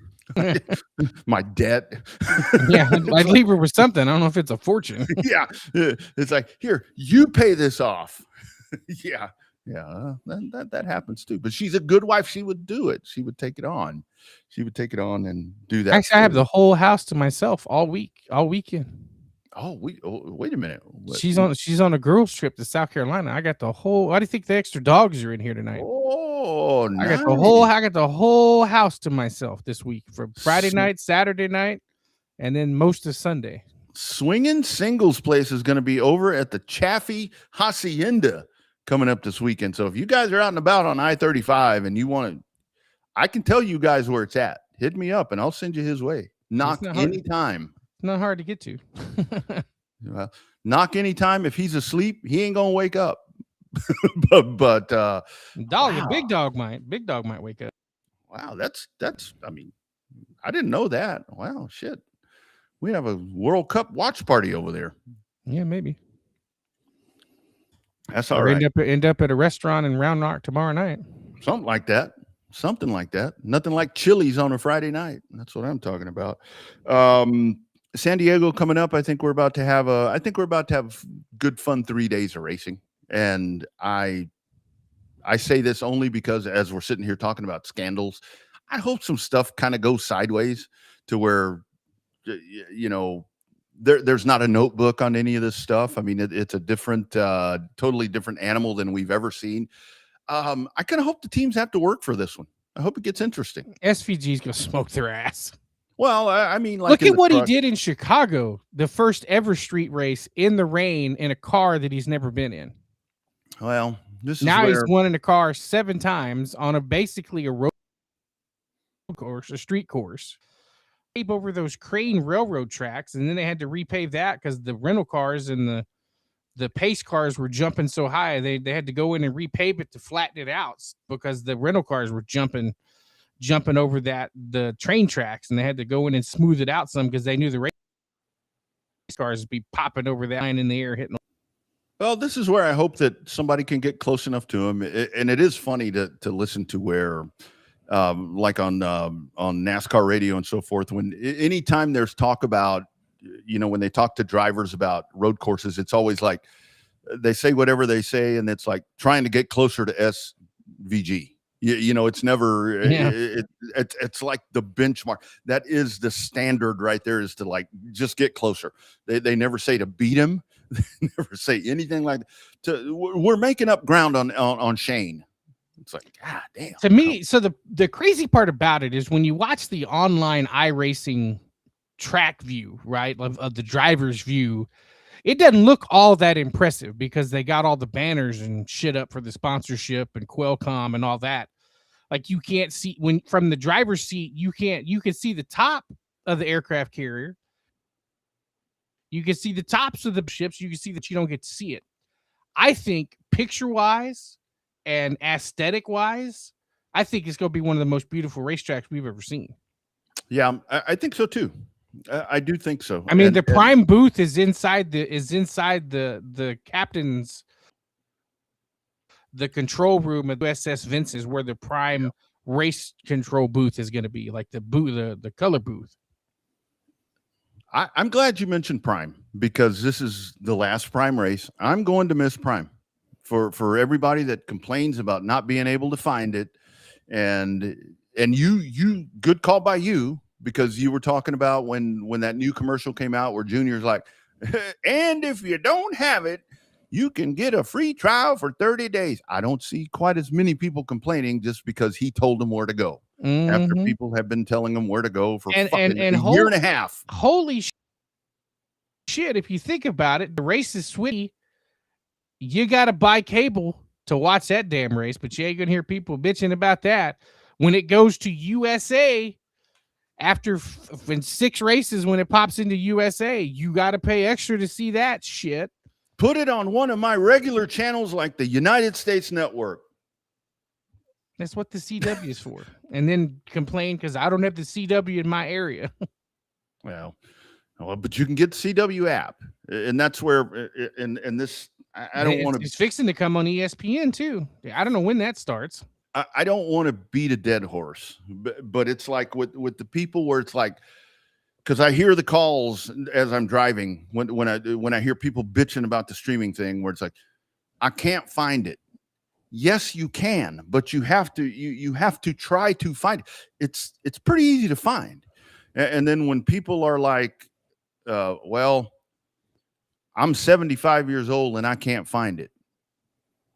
My debt. Yeah, I'd leave her with something. I don't know if it's a fortune. Yeah, it's like, here, you pay this off. Yeah, that happens too. But she's a good wife. She would do it. She would take it on. She would take it on and do that. Actually, I have the whole house to myself all weekend. Oh, wait a minute. She's on a girls trip to South Carolina. I got the whole. Why do you think the extra dogs are in here tonight? Oh, nice. I got the whole house to myself this week from Friday night, Saturday night, and then most of Sunday. Swinging Singles Place is going to be over at the Chaffee Hacienda coming up this weekend. So if you guys are out and about on I-35 and you want to, I can tell you guys where it's at. Hit me up and I'll send you his way. Knock anytime. It's not hard to get to. Well, knock anytime. If he's asleep, he ain't gonna wake up. but big dog might wake up. Wow, that's. I mean, I didn't know that. Wow, shit. We have a World Cup watch party over there. Yeah, maybe. That's all right. End up at a restaurant in Round Rock tomorrow night. Something like that. Nothing like Chili's on a Friday night. That's what I'm talking about. San Diego coming up. I think we're about to have good fun 3 days of racing. And I say this only because as we're sitting here talking about scandals, I hope some stuff kind of goes sideways to where, there's not a notebook on any of this stuff. I mean, it's a different, totally different animal than we've ever seen. I kind of hope the teams have to work for this one. I hope it gets interesting. SVG's gonna smoke their ass. Well, I mean, like look at what he did in Chicago, the first ever street race in the rain in a car that he's never been in. Well, this now is he's won in a car 7 times on basically a road course, a street course. Over those crane railroad tracks, and then they had to repave that because the rental cars and the pace cars were jumping so high. They had to go in and repave it to flatten it out because the rental cars were jumping over the train tracks, and they had to go in and smooth it out some because they knew the race cars would be popping over that line in the air hitting. Well, this is where I hope that somebody can get close enough to him. And it is funny to listen to where, like on NASCAR radio and so forth, when anytime there's talk about, when they talk to drivers about road courses, it's always like they say whatever they say, and it's like trying to get closer to SVG. It's never, it's like the benchmark. That is the standard right there, is to like just get closer. They never say to beat him. They never say anything like that. We're making up ground on Shane. It's like, God damn. To me, so the crazy part about it is when you watch the online iRacing track view, right, of the driver's view, it doesn't look all that impressive because they got all the banners and shit up for the sponsorship and Qualcomm and all that. Like, you can't see when from the driver's seat, you can see the top of the aircraft carrier. You can see the tops of the ships. You can see that you don't get to see it. I think picture-wise and aesthetic-wise, I think it's going to be one of the most beautiful racetracks we've ever seen. Yeah, I think so too. I do think so. I mean, the prime booth is inside the captain's, the control room of USS Vince is where the prime race control booth is going to be, like the color booth. I'm glad you mentioned Prime, because this is the last Prime race. I'm going to miss Prime for everybody that complains about not being able to find it. And you good call by you, because you were talking about when that new commercial came out where Junior's like, and if you don't have it, you can get a free trial for 30 days. I don't see quite as many people complaining just because he told them where to go. Mm-hmm. After people have been telling them where to go for a year and a half. Holy shit. If you think about it, the race is sweet. You got to buy cable to watch that damn race, but you ain't going to hear people bitching about that. When it goes to USA, after 6 races, when it pops into USA, you got to pay extra to see that shit. Put it on one of my regular channels like the United States Network. That's what the CW is for. And then complain because I don't have the CW in my area. Well, but you can get the CW app. And that's where, and this, I don't want to. It's fixing to come on ESPN too. I don't know when that starts. I don't want to beat a dead horse, but it's like with the people where it's like, because I hear the calls as I'm driving when I hear people bitching about the streaming thing where it's like, I can't find it. Yes, you can, but you have to try to find it. It's pretty easy to find. And then when people are like, well, I'm 75 years old and I can't find it.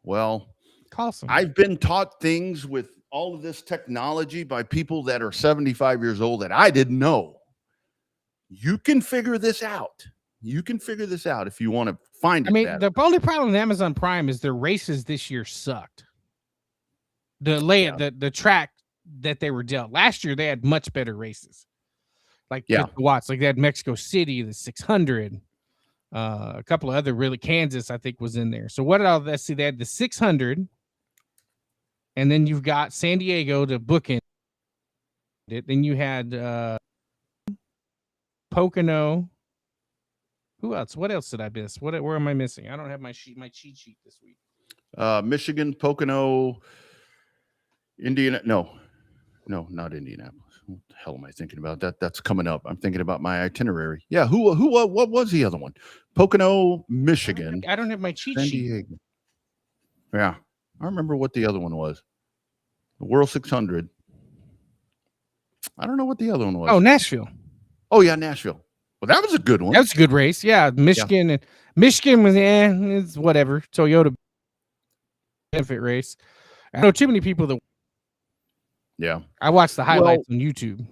Well, awesome. I've been taught things with all of this technology by people that are 75 years old that I didn't know. You can figure this out. You can figure this out if you want to find it. I mean, the only problem with Amazon Prime is their races this year sucked. The track that they were dealt last year, they had much better races. Like Watts, like they had Mexico City, the 600, a couple of other really, Kansas, I think, was in there. So let's see, they had the 600, and then you've got San Diego to bookend it. Then you had Pocono. Who else? What else did I miss? Where am I missing? I don't have my cheat sheet this week. Michigan, Pocono, Indiana. No, not Indianapolis. What the hell am I thinking about? That's coming up. I'm thinking about my itinerary. Yeah. What was the other one? Pocono, Michigan. I don't have my cheat sheet. Yeah. I remember what the other one was. The World 600. I don't know what the other one was. Oh, Nashville. Oh yeah, Nashville. Well, that was a good one. That was a good race. Yeah, Michigan and Michigan was it's whatever. Toyota benefit race. I know too many people that. Yeah, I watched the highlights on YouTube.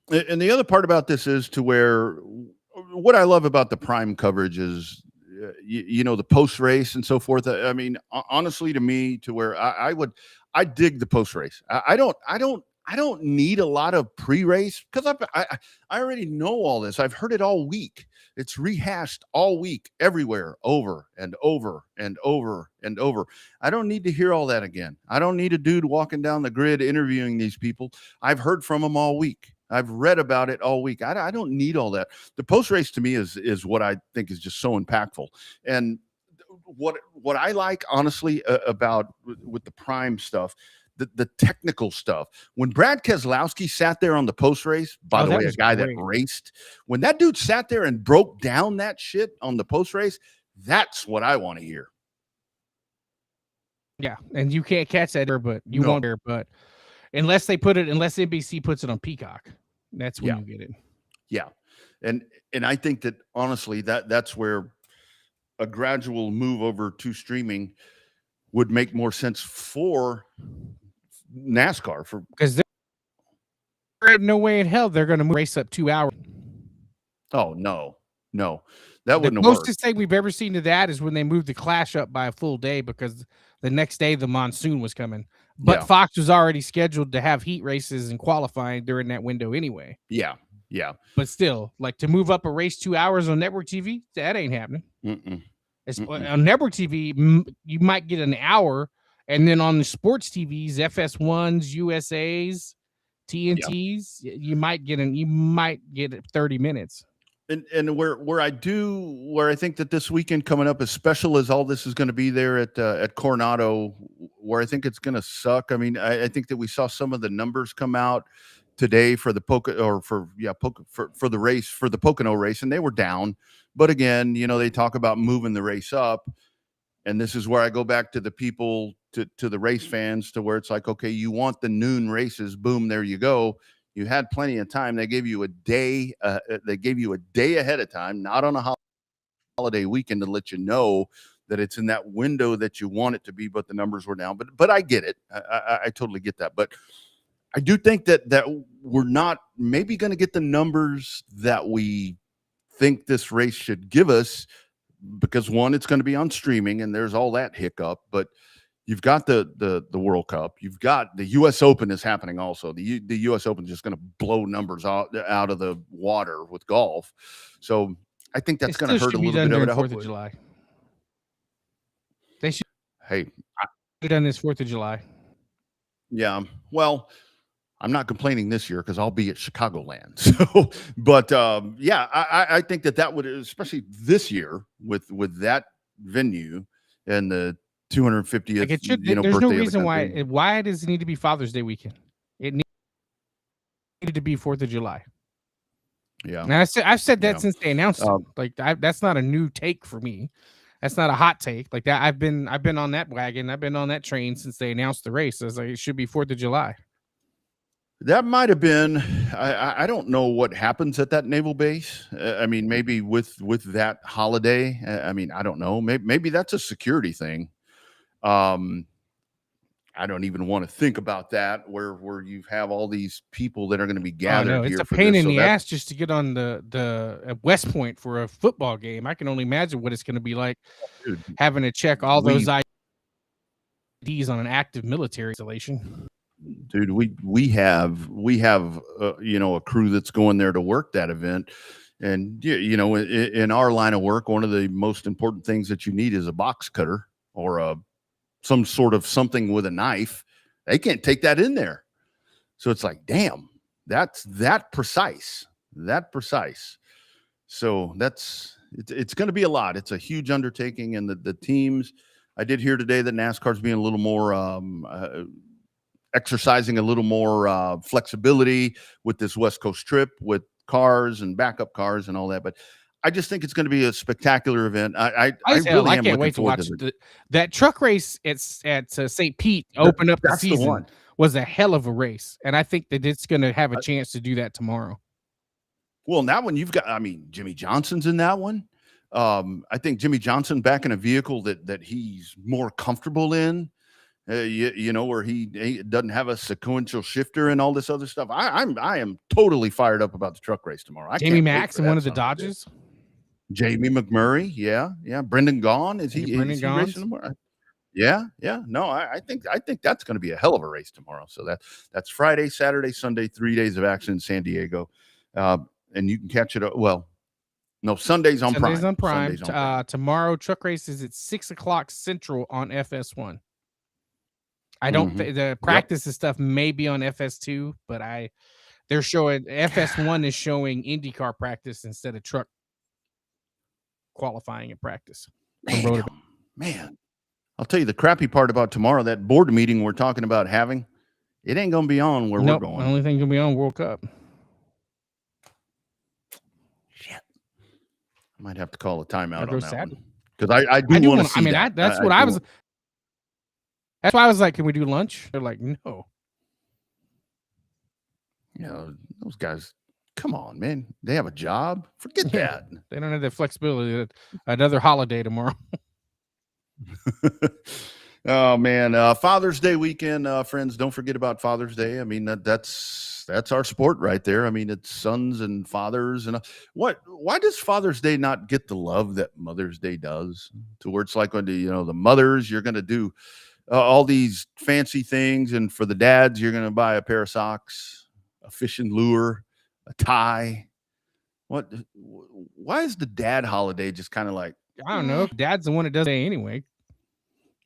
And the other part about this is to where what I love about the prime coverage is, you know, the post race and so forth. I mean, honestly, to me, to where I dig the post race. I don't need a lot of pre race because I already know all this. I've heard it all week. It's rehashed all week, everywhere, over and over and over and over. I don't need to hear all that again. I don't need a dude walking down the grid interviewing these people. I've heard from them all week. I've read about it all week. I don't need all that. The post race to me is what I think is just so impactful. And what I like honestly about with the prime stuff, the technical stuff. When Brad Keselowski sat there on the post race, by the way, a guy that raced, when that dude sat there and broke down that shit on the post race, that's what I want to hear. Yeah, and you can't catch that, but you won't hear. But unless NBC puts it on Peacock, that's when you get it. Yeah, and I think that honestly, that's where a gradual move over to streaming would make more sense for NASCAR, because there's no way in hell they're going to race up 2 hours. Oh no, that wouldn't work. The closest work. thing we've ever seen to that is when they moved the Clash up by a full day because the next day the monsoon was coming. But Fox was already scheduled to have heat races and qualifying during that window anyway. Yeah. But still, like to move up a race 2 hours on network TV, that ain't happening. On network TV, you might get an hour. And then on the sports TVs, FS1s, USAs, TNTs, you might get 30 minutes. And where I think that this weekend coming up, as special as all this is going to be there at Coronado, where I think it's going to suck. I mean, I think that we saw some of the numbers come out today for the the race, for the Pocono race, and they were down. But again, you know, they talk about moving the race up. And this is where I go back to the people, to the race fans, to where it's like, okay, you want the noon races, boom, there you go. You had plenty of time. They gave you a day. They gave you a day ahead of time, not on a holiday weekend, to let you know that it's in that window that you want it to be. But the numbers were down. But I get it. I totally get that. But I do think that we're not maybe going to get the numbers that we think this race should give us. Because one, it's going to be on streaming, and there's all that hiccup. But you've got the World Cup, you've got the U.S. Open is happening also. The U.S. Open is just going to blow numbers out of the water with golf. So I think that's going to hurt a little bit of it. 4th of July. They should. Hey, have done this 4th of July. Yeah. Well, I'm not complaining this year because I'll be at Chicagoland. So, but I think that would, especially this year with that venue and the 250th. Like it should, there's no reason why does it need to be Father's Day weekend? It needed to be 4th of July. Yeah, and I've said that since they announced it. That's not a new take for me. That's not a hot take. Like that, I've been on that wagon. I've been on that train since they announced the race. I was like, it should be 4th of July. That might have been. I don't know what happens at that naval base. I mean, maybe with that holiday. I mean, I don't know. Maybe that's a security thing. I don't even want to think about that. Where you have all these people that are going to be gathered. Oh, no, it's a pain in the ass just to get on the West Point for a football game. I can only imagine what it's going to be like, having to check all those IDs on an active military installation. Dude, we have a crew that's going there to work that event, and in our line of work, one of the most important things that you need is a box cutter or some sort of something with a knife. They can't take that in there, so it's like, damn, that's that precise. So it's going to be a lot. It's a huge undertaking, and the teams. I did hear today that NASCAR's being a little more. Exercising a little more flexibility with this West Coast trip with cars and backup cars and all that. But I just think it's going to be a spectacular event. I really can't wait to watch that truck race at St. Pete open up the season. was a hell of a race, and I think that it's going to have a chance to do that tomorrow. Well, in that one you've got, I mean, Jimmy Johnson's in that one. I think Jimmy Johnson back in a vehicle that he's more comfortable in. You know, where he doesn't have a sequential shifter and all this other stuff. I am totally fired up about the truck race tomorrow. Jamie Max in one of the Dodges. Jamie McMurray, yeah. Brendan Gaughan, is he racing tomorrow? Yeah. No, I think that's going to be a hell of a race tomorrow. So that's Friday, Saturday, Sunday, 3 days of action in San Diego, and you can catch it. Well, no, Sundays on Prime. Sundays on Prime. Tomorrow, truck race is at 6:00 Central on FS1. I don't think the practice and stuff may be on FS2, but they're showing FS1 is showing IndyCar practice instead of truck qualifying and practice. Man, I'll tell you the crappy part about tomorrow, that board meeting we're talking about having, it ain't going to be on where we're going. The only thing going to be on World Cup. Shit. I might have to call a timeout on that Saturday. one. Because I do want to see that. That's what I was. That's why I was like, can we do lunch? They're like, no. You know, those guys, come on, man. They have a job. Forget that. They don't have the flexibility. Another holiday tomorrow. Oh, man. Father's Day weekend, friends. Don't forget about Father's Day. I mean, that's our sport right there. I mean, it's sons and fathers. And why does Father's Day not get the love that Mother's Day does? To where it's like when the mothers, you're going to do all these fancy things, and for the dads, you're going to buy a pair of socks, a fishing lure, a tie. Why is the dad holiday just kind of like, I don't know. Dad's the one that does it anyway.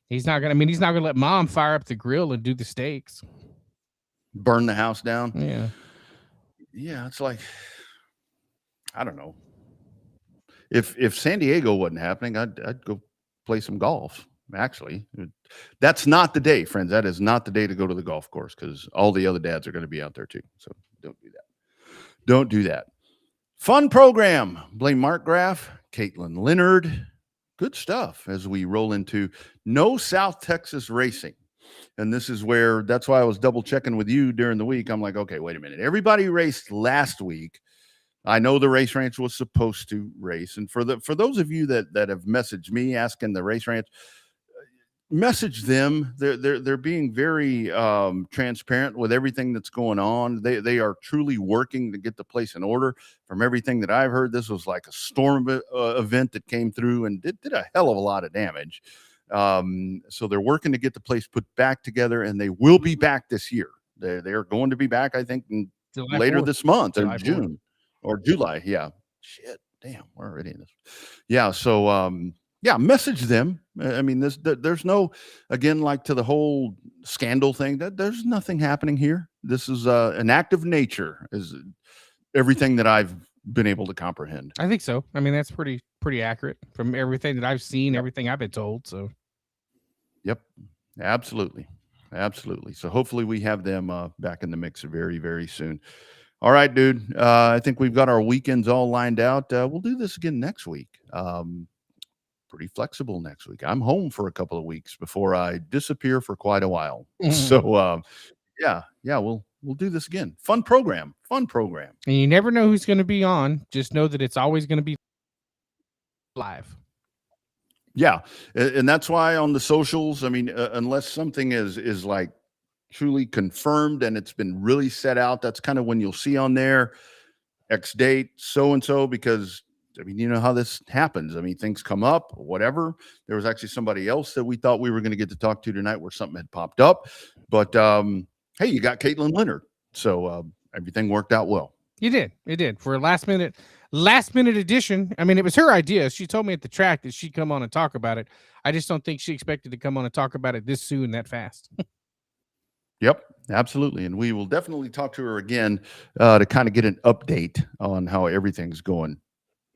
He's not going to let mom fire up the grill and do the steaks. Burn the house down. Yeah. Yeah. It's like, I don't know. If San Diego wasn't happening, I'd go play some golf. Actually, that's not the day, friends. That is not the day to go to the golf course, because all the other dads are going to be out there too. So don't do that. Don't do that. Fun program. Blaine Markgraf, Caitlin Leonard. Good stuff as we roll into No South Texas Racing. And this is that's why I was double checking with you during the week. I'm like, okay, wait a minute. Everybody raced last week. I know the Race Ranch was supposed to race. And for those of you that have messaged me asking the Race Ranch, message them. They're being very transparent with everything that's going on. They are truly working to get the place in order. From everything that I've heard, this was like a storm event that came through and did a hell of a lot of damage. So they're working to get the place put back together, and they will be back this year. They are going to be back, I think, later this month, in June or July. Yeah. Shit. Damn. We're already in this. Yeah. So, message them. I mean, there's no, again, like to the whole scandal thing, there's nothing happening here. This is an act of nature, is everything that I've been able to comprehend. I think so. I mean, that's pretty accurate from everything that I've seen, everything I've been told. So, yep, absolutely. So hopefully we have them back in the mix very, very soon. All right, dude. I think we've got our weekends all lined out. We'll do this again next week. Pretty flexible next week. I'm home for a couple of weeks before I disappear for quite a while. So, we'll do this again. Fun program. And you never know who's going to be on. Just know that it's always going to be live. Yeah, and that's why on the socials, I mean, unless something is like truly confirmed and it's been really set out, that's kind of when you'll see on there X date so and so, because I mean, you know how this happens. I mean, things come up, whatever. There was actually somebody else that we thought we were going to get to talk to tonight where something had popped up. But hey, you got Caitlin Leonard. So everything worked out well. You did. It did. For a last minute edition. I mean, it was her idea. She told me at the track that she'd come on and talk about it. I just don't think she expected to come on and talk about it this soon, that fast. Yep, absolutely. And we will definitely talk to her again to kind of get an update on how everything's going.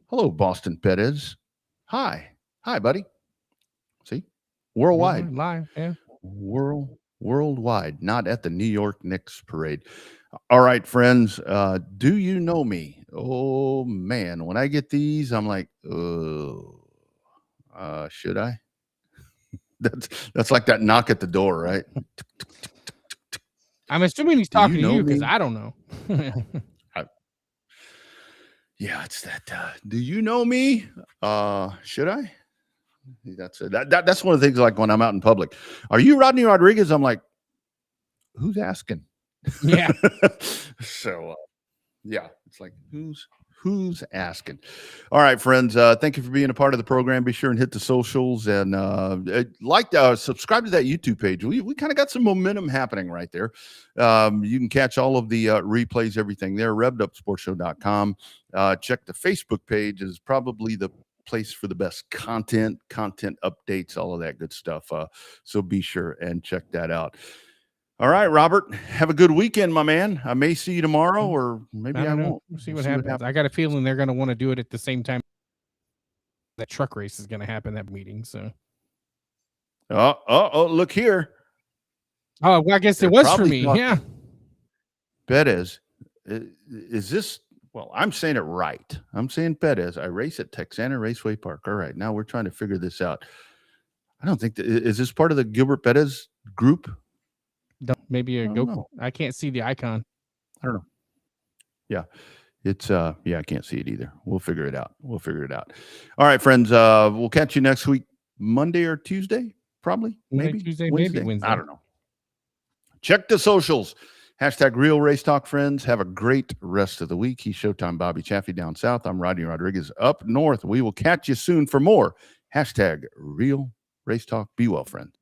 Hello, Boston Perez. Hi, buddy. See, worldwide, live, yeah, worldwide. Not at the New York Knicks parade. All right, friends. Do you know me? Oh man, when I get these, I'm like, should I? That's like that knock at the door, right? I'm assuming he's Do you talking to know you because me? I don't know. Yeah, it's that. Do you know me? Should I? That's one of the things. Like when I'm out in public, are you Rodney Rodriguez? I'm like, who's asking? Yeah. So yeah, it's like who's asking. All right, friends. Thank you for being a part of the program. Be sure and hit the socials and subscribe to that YouTube page. We kind of got some momentum happening right there. You can catch all of the replays, everything there. RevvedUpSportsShow.com. Check the Facebook page is probably the place for the best content updates, all of that good stuff. So be sure and check that out. All right, Robert, have a good weekend, my man. I may see you tomorrow, or maybe I don't know. won't. We'll see what happens. I got a feeling they're going to want to do it at the same time that truck race is going to happen, that meeting. So, look here. oh, well, I guess it was for me. Yeah. Bettis, is this? Well, I'm saying it right. I'm saying Bettis. I race at Texana Raceway Park. All right, now we're trying to figure this out. I don't think is this part of the Gilbert Bettis group? Maybe a go. I can't see the icon. I don't know. Yeah, it's I can't see it either. We'll figure it out. All right, friends. We'll catch you next week, Monday or Tuesday, probably. Maybe Tuesday, Wednesday. maybe Wednesday. I don't know. Check the socials. #Real Race Talk, friends. Have a great rest of the week. He's Showtime Bobby Chaffee down south. I'm Rodney Rodriguez up north. We will catch you soon for more #Real Race Talk. Be well, friends.